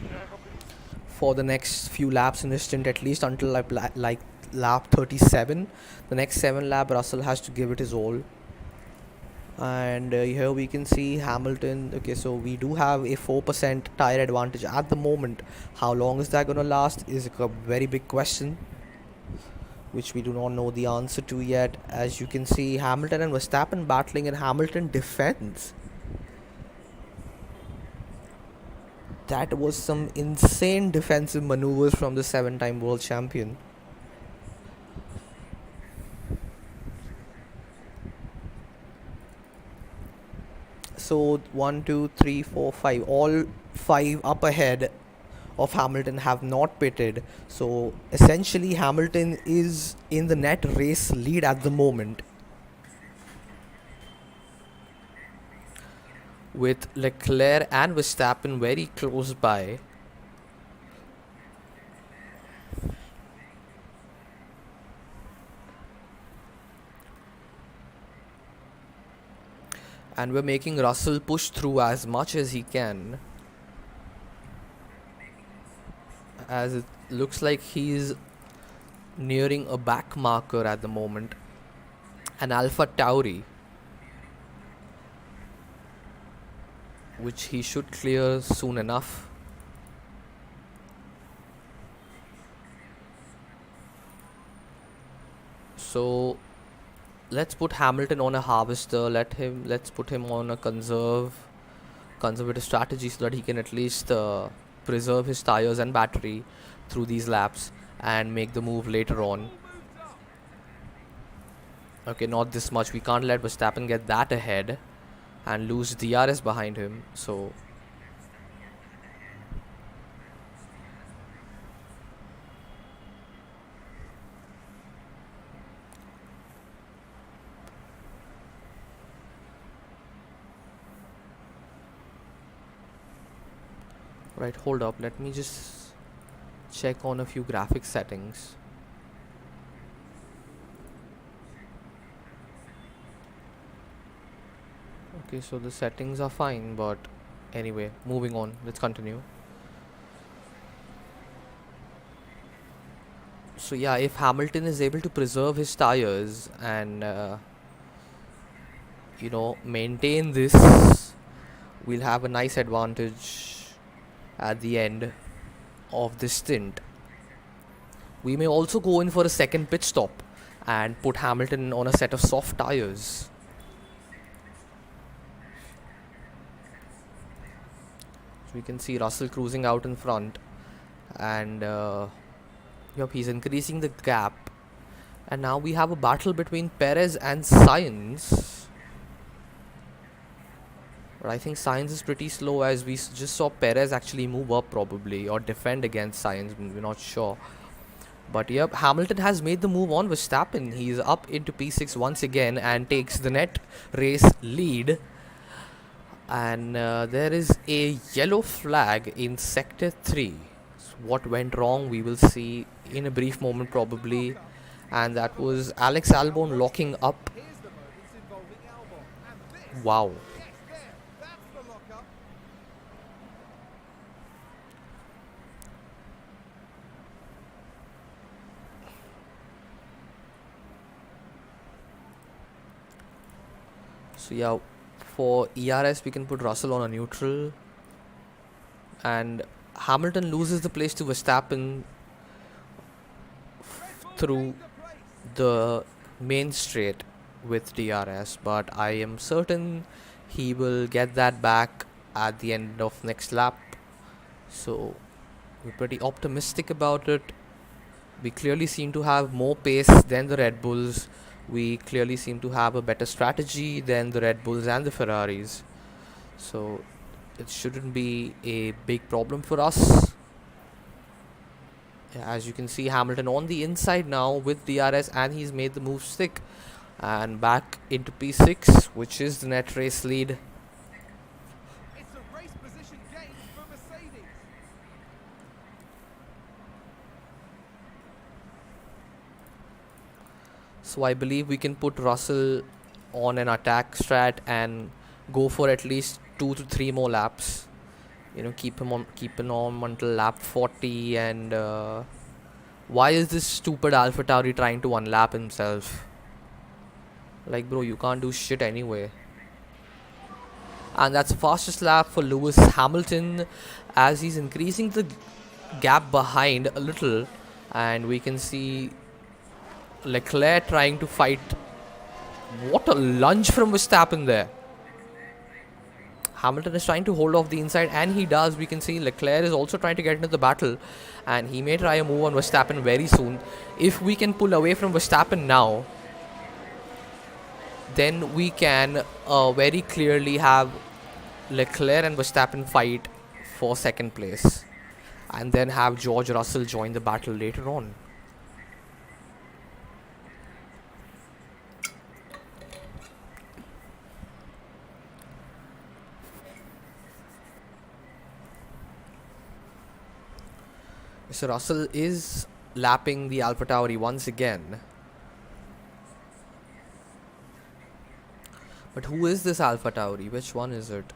Yeah, copy. for the next few laps in this stint, at least until like lap 37. The next 7 lap Russell has to give it his all. And here we can see Hamilton. Okay, so we do have a 4% tire advantage at the moment. How long is that going to last is a very big question, which we do not know the answer to yet. As you can see, Hamilton and Verstappen battling, and Hamilton defends. That was some insane defensive maneuvers from the 7-time world champion. So 1, 2, 3, 4, 5. All 5 up ahead of Hamilton have not pitted. So essentially Hamilton is in the net race lead at the moment, with Leclerc and Verstappen very close by. And we're making Russell push through as much as he can, as it looks like he's nearing a back marker at the moment, an Alpha Tauri, which he should clear soon enough. So let's put Hamilton on a harvester. Let's put him on a conservative strategy, so that he can at least preserve his tires and battery through these laps and make the move later on. Okay, not this much. We can't let Verstappen get that ahead and lose DRS behind him. So right, hold up, let me just check on a few graphics settings. Okay, so the settings are fine, but anyway, moving on, let's continue. So yeah, if Hamilton is able to preserve his tires and maintain this, we'll have a nice advantage at the end of this stint. We may also go in for a second pit stop and put Hamilton on a set of soft tires. So we can see Russell cruising out in front, and yep, he's increasing the gap And now we have a battle between Perez and Sainz. But I think Sainz is pretty slow, as we just saw Perez actually move up probably, or defend against Sainz, we're not sure. But yep, Hamilton has made the move on Verstappen. He's up into P6 once again and takes the net race lead. And there is a yellow flag in sector 3. So what went wrong we will see in a brief moment probably. And that was Alex Albon locking up. Here's the moments involving Albon. And this. Wow. Yes, there. That's the lockup. So yeah, for ERS we can put Russell on a neutral. And Hamilton loses the place to Verstappen through the main straight with DRS, but I am certain he will get that back at the end of next lap. So we're pretty optimistic about it. We clearly seem to have more pace than the Red Bulls. We clearly seem to have a better strategy than the Red Bulls and the Ferraris. So it shouldn't be a big problem for us. As you can see, Hamilton on the inside now with DRS, and he's made the move stick. And back into P6, which is the net race lead. It's a race position gain for Mercedes. So I believe we can put Russell on an attack strat and go for at least 2 to 3 more laps. You know, keep him on until lap 40. And why is this stupid AlphaTauri trying to unlap himself? Like, bro, you can't do shit anyway. And that's the fastest lap for Lewis Hamilton, as he's increasing the gap behind a little. And we can see Leclerc trying to fight. What a lunge from Verstappen there. Hamilton is trying to hold off the inside, and he does. We can see Leclerc is also trying to get into the battle, and he may try a move on Verstappen very soon. If we can pull away from Verstappen now, then we can very clearly have Leclerc and Verstappen fight for second place, and then have George Russell join the battle later on. So Russell is lapping the AlphaTauri once again. But who is this AlphaTauri? Which one is it?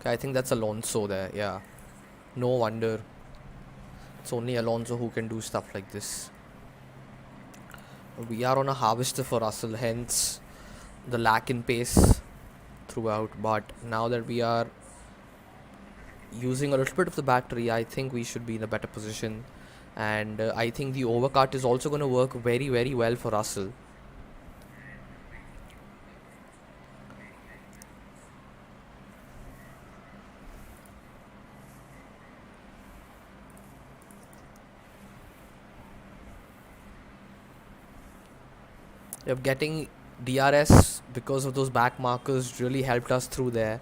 Okay, I think that's Alonso there, yeah. No wonder. It's only Alonso who can do stuff like this. We are on a harvester for Russell, hence the lack in pace throughout. But now that we are using a little bit of the battery, I think we should be in a better position. And I think the overcut is also going to work very, very well for Russell. Getting DRS because of those back markers really helped us through there.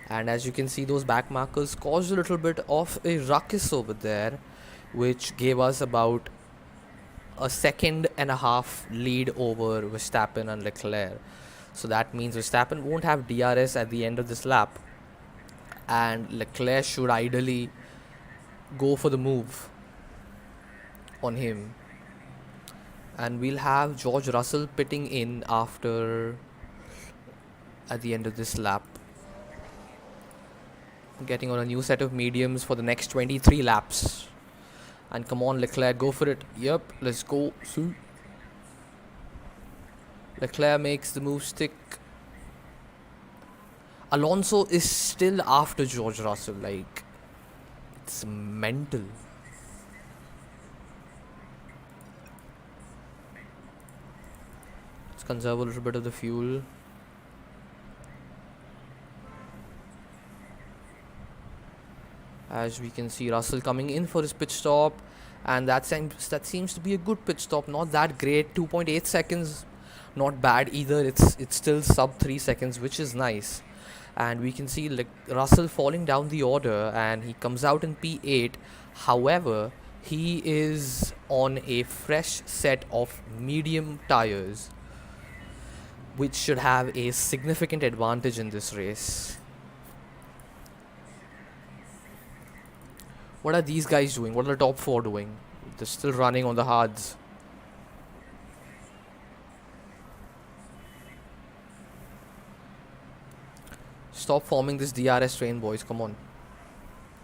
And as you can see, those back markers caused a little bit of a ruckus over there, which gave us about a second and a half lead over Verstappen and Leclerc. So that means Verstappen won't have DRS at the end of this lap, and Leclerc should ideally go for the move on him. And we'll have George Russell pitting in after at the end of this lap, getting on a new set of mediums for the next 23 laps. And come on, Leclerc, go for it. Yep, let's go. Leclerc makes the move stick. Alonso is still after George Russell. Like, it's mental. Let's conserve a little bit of the fuel. As we can see, Russell coming in for his pit stop, and that seems to be a good pit stop. Not that great, 2.8 seconds, not bad either. It's still sub 3 seconds, which is nice. And we can see like Russell falling down the order, and he comes out in P8. However, he is on a fresh set of medium tires, which should have a significant advantage in this race. What are these guys doing? What are the top 4 doing? They're still running on the hards. Stop forming this DRS train, boys. Come on.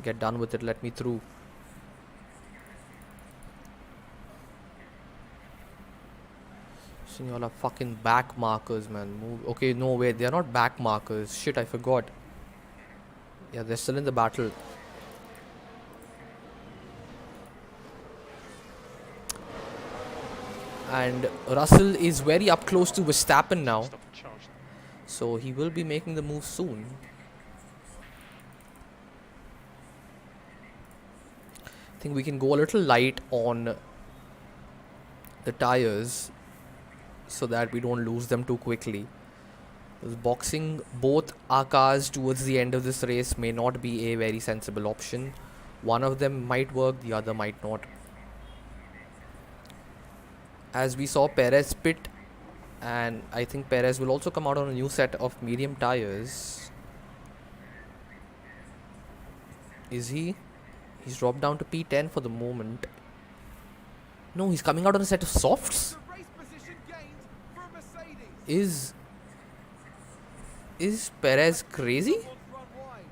Get done with it. Let me through. So y'all are fucking back markers, man. Move. Okay, no, wait. They're not back markers. Shit, I forgot. Yeah, they're still in the battle. And Russell is very up close to Verstappen now. Stop and charge them. So he will be making the move soon. I think we can go a little light on the tires so that we don't lose them too quickly. Because boxing both our cars towards the end of this race may not be a very sensible option. One of them might work, the other might not. As we saw Perez pit, and I think Perez will also come out on a new set of medium tires. Is he? He's dropped down to P10 for the moment. No, he's coming out on a set of softs. The race position gained for Mercedes. Is Perez crazy? Someone's run wide.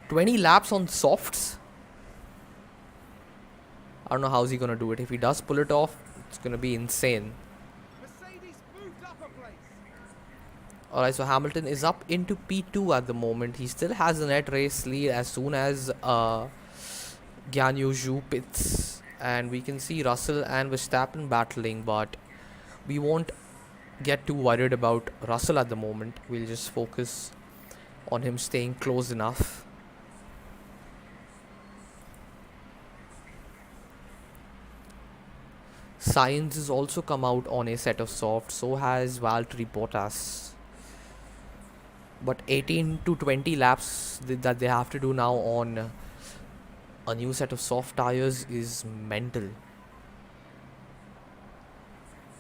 20 laps on softs? I don't know how's he gonna do it. If he does pull it off, it's gonna be insane. Mercedes moved up a place. Alright, so Hamilton is up into P2 at the moment. He still has a net race lead as soon as Guan Yu Zhu pits. And we can see Russell and Verstappen battling, but we won't get too worried about Russell at the moment. We'll just focus on him staying close enough. Sainz has also come out on a set of softs, so has Valtteri Bottas. But 18 to 20 laps that they have to do now on a new set of soft tires is mental.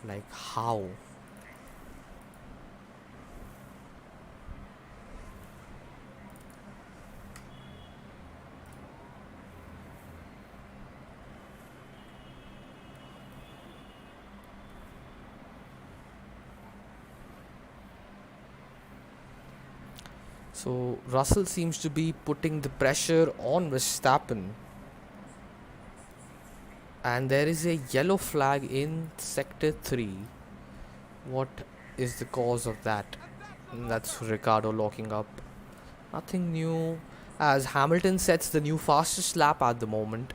Like, how? So Russell seems to be putting the pressure on Verstappen. And there is a yellow flag in sector 3. What is the cause of that? That's Ricardo locking up. Nothing new, as Hamilton sets the new fastest lap at the moment.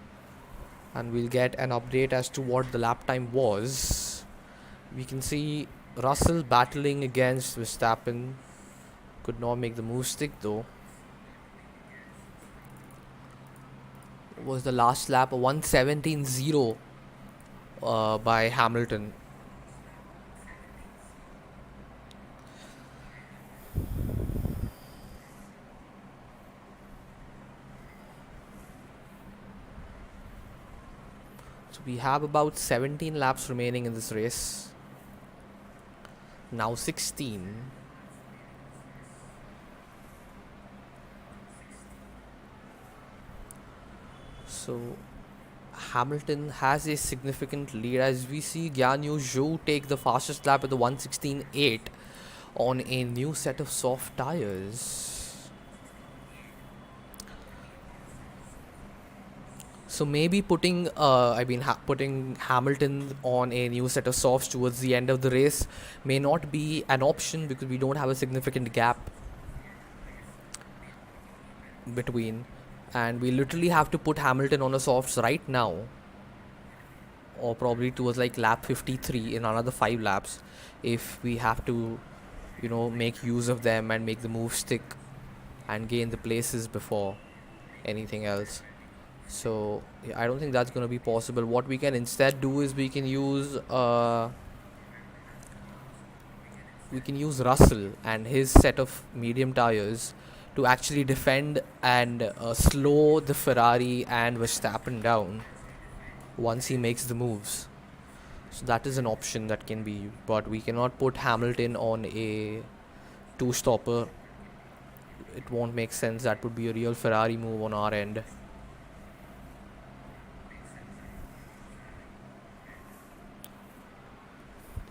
And we'll get an update as to what the lap time was. We can see Russell battling against Verstappen. Could not make the move stick though. Was the last lap a 1:17.0 by Hamilton. So we have about 17 laps remaining in this race. Now 16. So Hamilton has a significant lead as we see Guan Yu Zhou take the fastest lap at the 1:16.8 on a new set of soft tires. So maybe putting Hamilton on a new set of softs towards the end of the race may not be an option because we don't have a significant gap between. And we literally have to put Hamilton on the softs right now, or probably towards like lap 53 in another 5 laps, if we have to, make use of them and make the move stick and gain the places before anything else. So yeah, I don't think that's going to be possible. What we can instead do is we can use Russell and his set of medium tires to actually defend and slow the Ferrari and Verstappen down once he makes the moves. So that is an option that can be used, but we cannot put Hamilton on a two-stopper. It won't make sense. That would be a real Ferrari move on our end.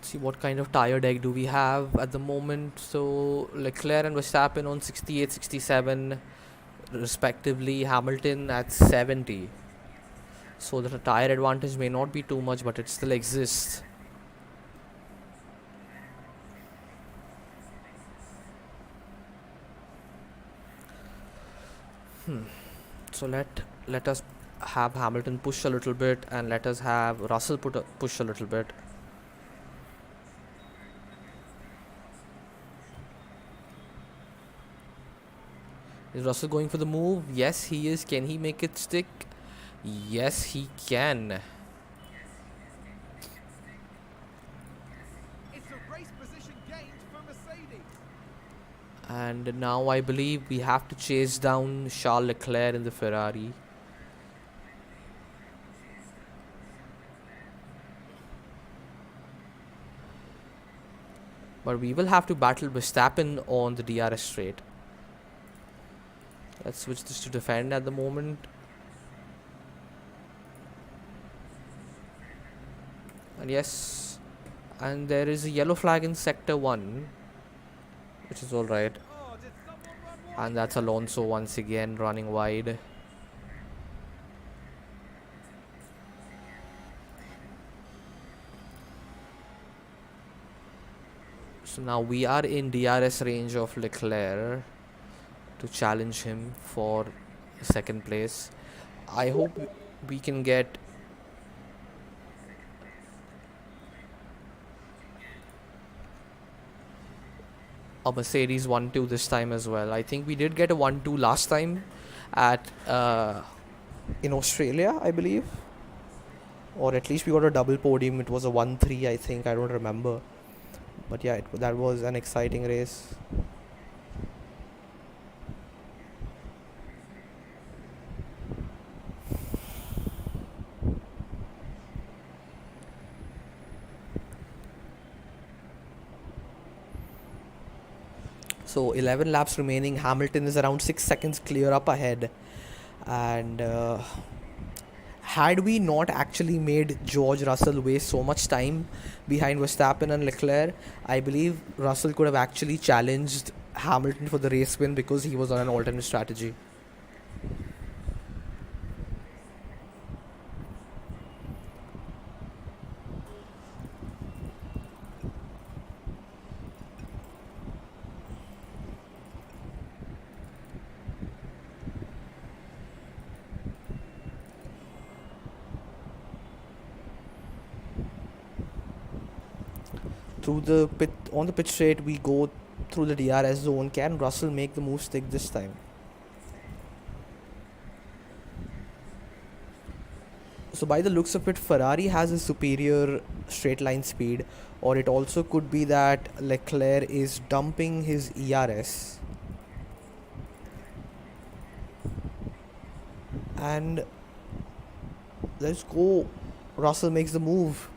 See what kind of tire deck do we have at the moment. So Leclerc and Verstappen on 68, 67 respectively, Hamilton at 70. So the tire advantage may not be too much, but it still exists. So let us have Hamilton push a little bit, and let us have Russell push a little bit. Is Russell going for the move? Yes, he is. Can he make it stick? Yes, he can. It's a race position gained for Mercedes. And now I believe we have to chase down Charles Leclerc in the Ferrari. But we will have to battle Verstappen on the DRS straight. Let's switch this to defend at the moment. And yes, and there is a yellow flag in sector 1, which is alright. Oh, did someone run wide? And that's Alonso once again running wide. So now we are in DRS range of Leclerc to challenge him for second place. I hope we can get a Mercedes 1-2 this time as well. I think we did get a 1-2 last time at in Australia, I believe. Or at least we got a double podium. It was a 1-3, I think. I don't remember. But yeah, that was an exciting race. So 11 laps remaining. Hamilton is around 6 seconds clear up ahead. And had we not actually made George Russell waste so much time behind Verstappen and Leclerc, I believe Russell could have actually challenged Hamilton for the race win because he was on an alternate strategy. Through the pit on the pitch straight, we go through the DRS zone. Can Russell make the move stick this time? So by the looks of it, Ferrari has a superior straight line speed, or it also could be that Leclerc is dumping his ERS. And let's go. Russell makes the move.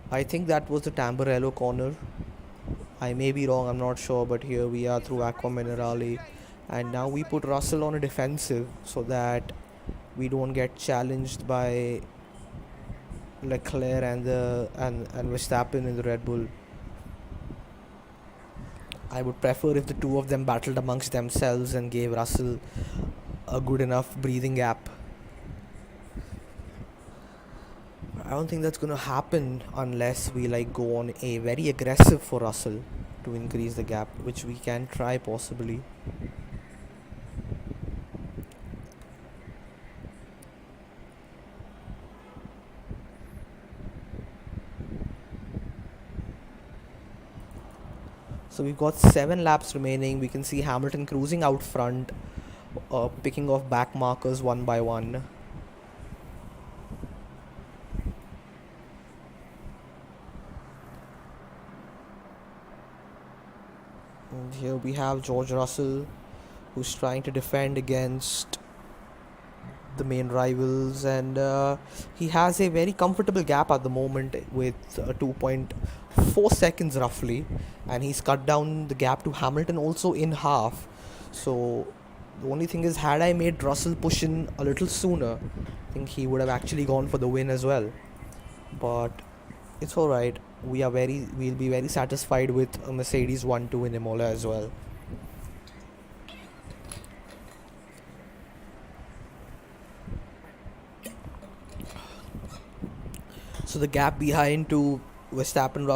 I think that was the Tamburello corner. I may be wrong, I'm not sure, but here we are through Aqua Minerale. And now we put Russell on a defensive so that we don't get challenged by Leclerc and Verstappen in the Red Bull. I would prefer if the two of them battled amongst themselves and gave Russell a good enough breathing gap. I don't think that's gonna happen unless we go on a very aggressive for Russell to increase the gap, which we can try possibly. So we've got 7 laps remaining. We can see Hamilton cruising out front, picking off back markers one by one. And here we have George Russell, who's trying to defend against the main rivals, and he has a very comfortable gap at the moment with 2.4 seconds roughly, and he's cut down the gap to Hamilton also in half. So the only thing is, had I made Russell push in a little sooner, I think he would have actually gone for the win as well. But it's all right. We'll be very satisfied with a Mercedes 1-2 in Imola as well. So the gap behind to Verstappen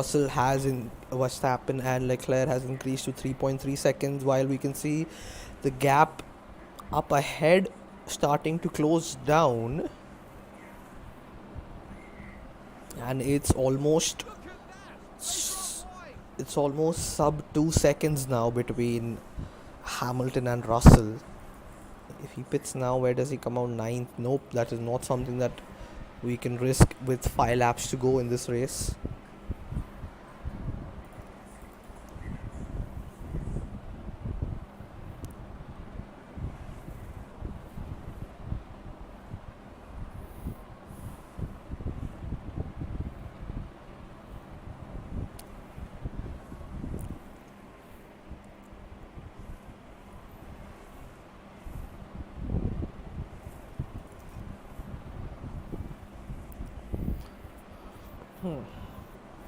and Leclerc has increased to 3.3 seconds, while we can see the gap up ahead starting to close down, and it's almost sub 2 seconds now between Hamilton and Russell. If he pits now, where does he come out? 9th? Nope, that is not something that we can risk with 5 laps to go in this race.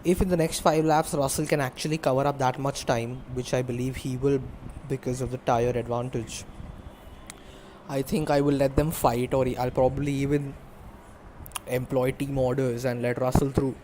If in the next 5 laps Russell can actually cover up that much time, which I believe he will because of the tire advantage, I think I will let them fight, or I'll probably even employ team orders and let Russell through.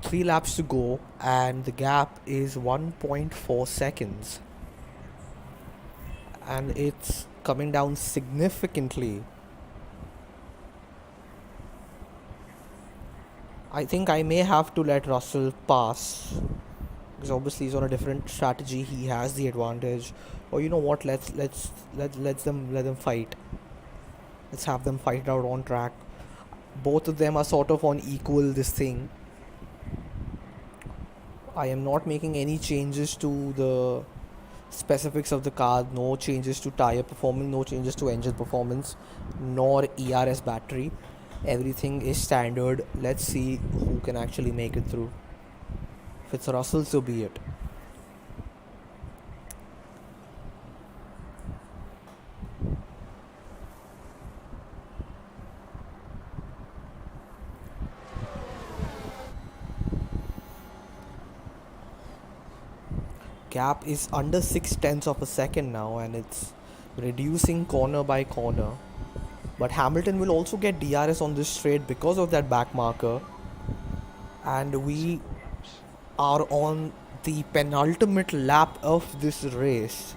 Three laps to go, and the gap is 1.4 seconds, and it's coming down significantly. I think I may have to let Russell pass, because obviously he's on a different strategy. He has the advantage. Or you know what? Let them fight. Let's have them fight out on track. Both of them are sort of on equal this thing. I am not making any changes to the specifics of the car. No changes to tire performance, no changes to engine performance, nor ERS battery. Everything is standard. Let's see who can actually make it through. If it's Russell, so be it. Gap is under 6/10 of a second now, and it's reducing corner by corner. But Hamilton will also get DRS on this straight because of that back marker, and we are on the penultimate lap of this race.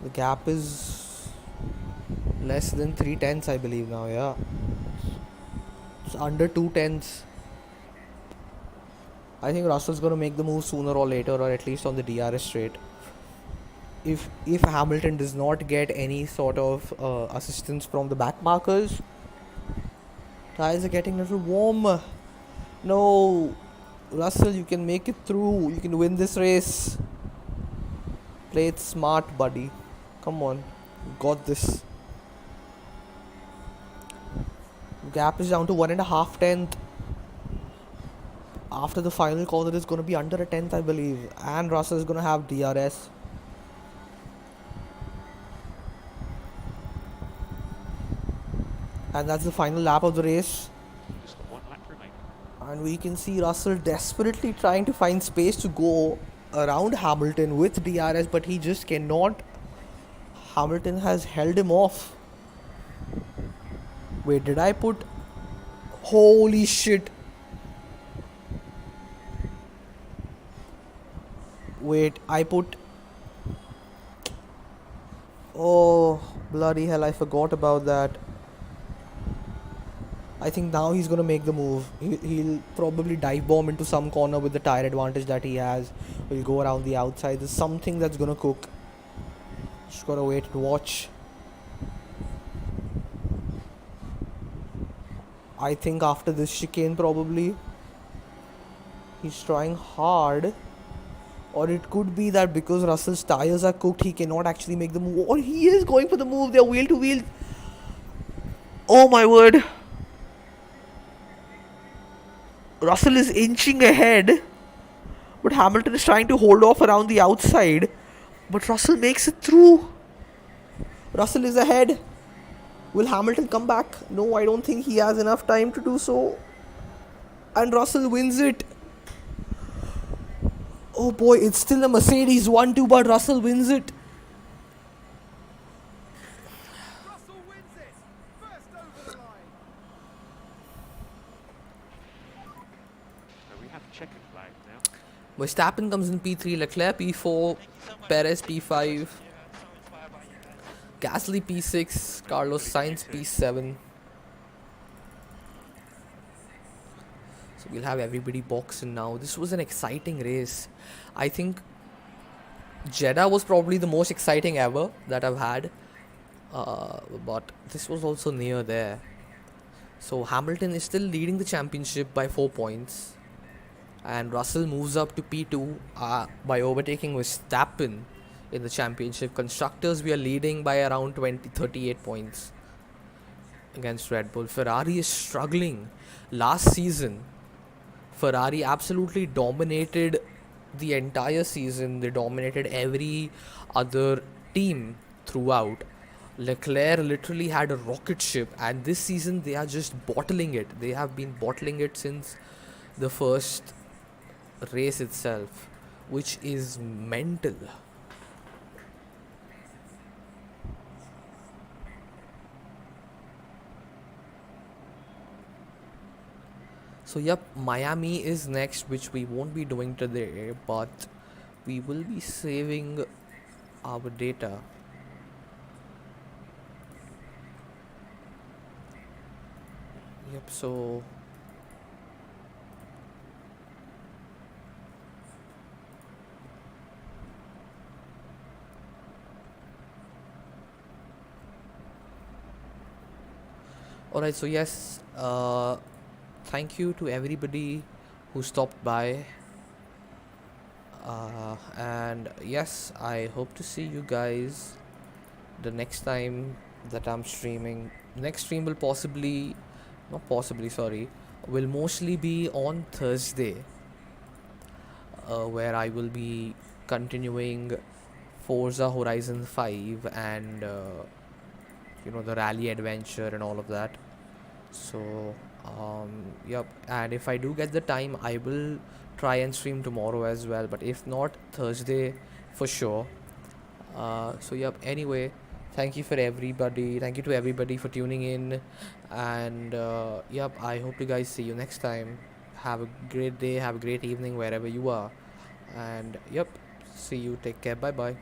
The gap is less than 3/10, I believe now. Yeah, it's under 2/10. I think Russell's going to make the move sooner or later, or at least on the DRS straight. If Hamilton does not get any sort of assistance from the back markers, tires are getting a little warm. No, Russell, you can make it through. You can win this race. Play it smart, buddy. Come on, you got this. Gap is down to 1.5 tenth. After the final corner is going to be under a tenth, I believe, and Russell is going to have DRS. And that's the final lap of the race. Just got 1 lap remaining. And we can see Russell desperately trying to find space to go around Hamilton with DRS, but he just cannot. Hamilton has held him off. Wait, did I put... Holy shit. Wait, I put... Oh, bloody hell, I forgot about that. I think now he's going to make the move. He'll probably dive bomb into some corner with the tire advantage that he has. He'll go around the outside. There's something that's going to cook. Just got to wait and watch. I think after this chicane probably. He's trying hard. Or it could be that because Russell's tires are cooked, he cannot actually make the move. Or he is going for the move. They're wheel to wheel. Oh my word. Russell is inching ahead, but Hamilton is trying to hold off around the outside. But Russell makes it through. Russell is ahead. Will Hamilton come back? No, I don't think he has enough time to do so. And Russell wins it. Oh boy, it's still a Mercedes 1-2, but Russell wins it. Russell wins it. First over the line. So we have a checkered flag now. Verstappen comes in P3, Leclerc P4, Perez P5, Gasly P6, Carlos Sainz P7. So we'll have everybody boxing now. This was an exciting race. I think Jeddah was probably the most exciting ever that I've had. But this was also near there. So Hamilton is still leading the championship by 4 points. And Russell moves up to P2 by overtaking Verstappen in the championship. Constructors, we are leading by around 38 points against Red Bull. Ferrari is struggling. Last season, Ferrari absolutely dominated the entire season. They dominated every other team throughout. Leclerc literally had a rocket ship, and this season they are just bottling it. They have been bottling it since the first race itself, which is mental. So yep, Miami is next, which we won't be doing today, but we will be saving our data. Yep, so alright, so yes, thank you to everybody who stopped by. And yes, I hope to see you guys the next time that I'm streaming. Next stream will will mostly be on Thursday, where I will be continuing Forza Horizon 5 and the rally adventure and all of that. So yep, and if I do get the time, I will try and stream tomorrow as well, but if not, Thursday for sure. So yep, anyway, thank you to everybody for tuning in, and yep, I hope you guys see you next time. Have a great day, have a great evening wherever you are, and yep, see you, take care, bye bye.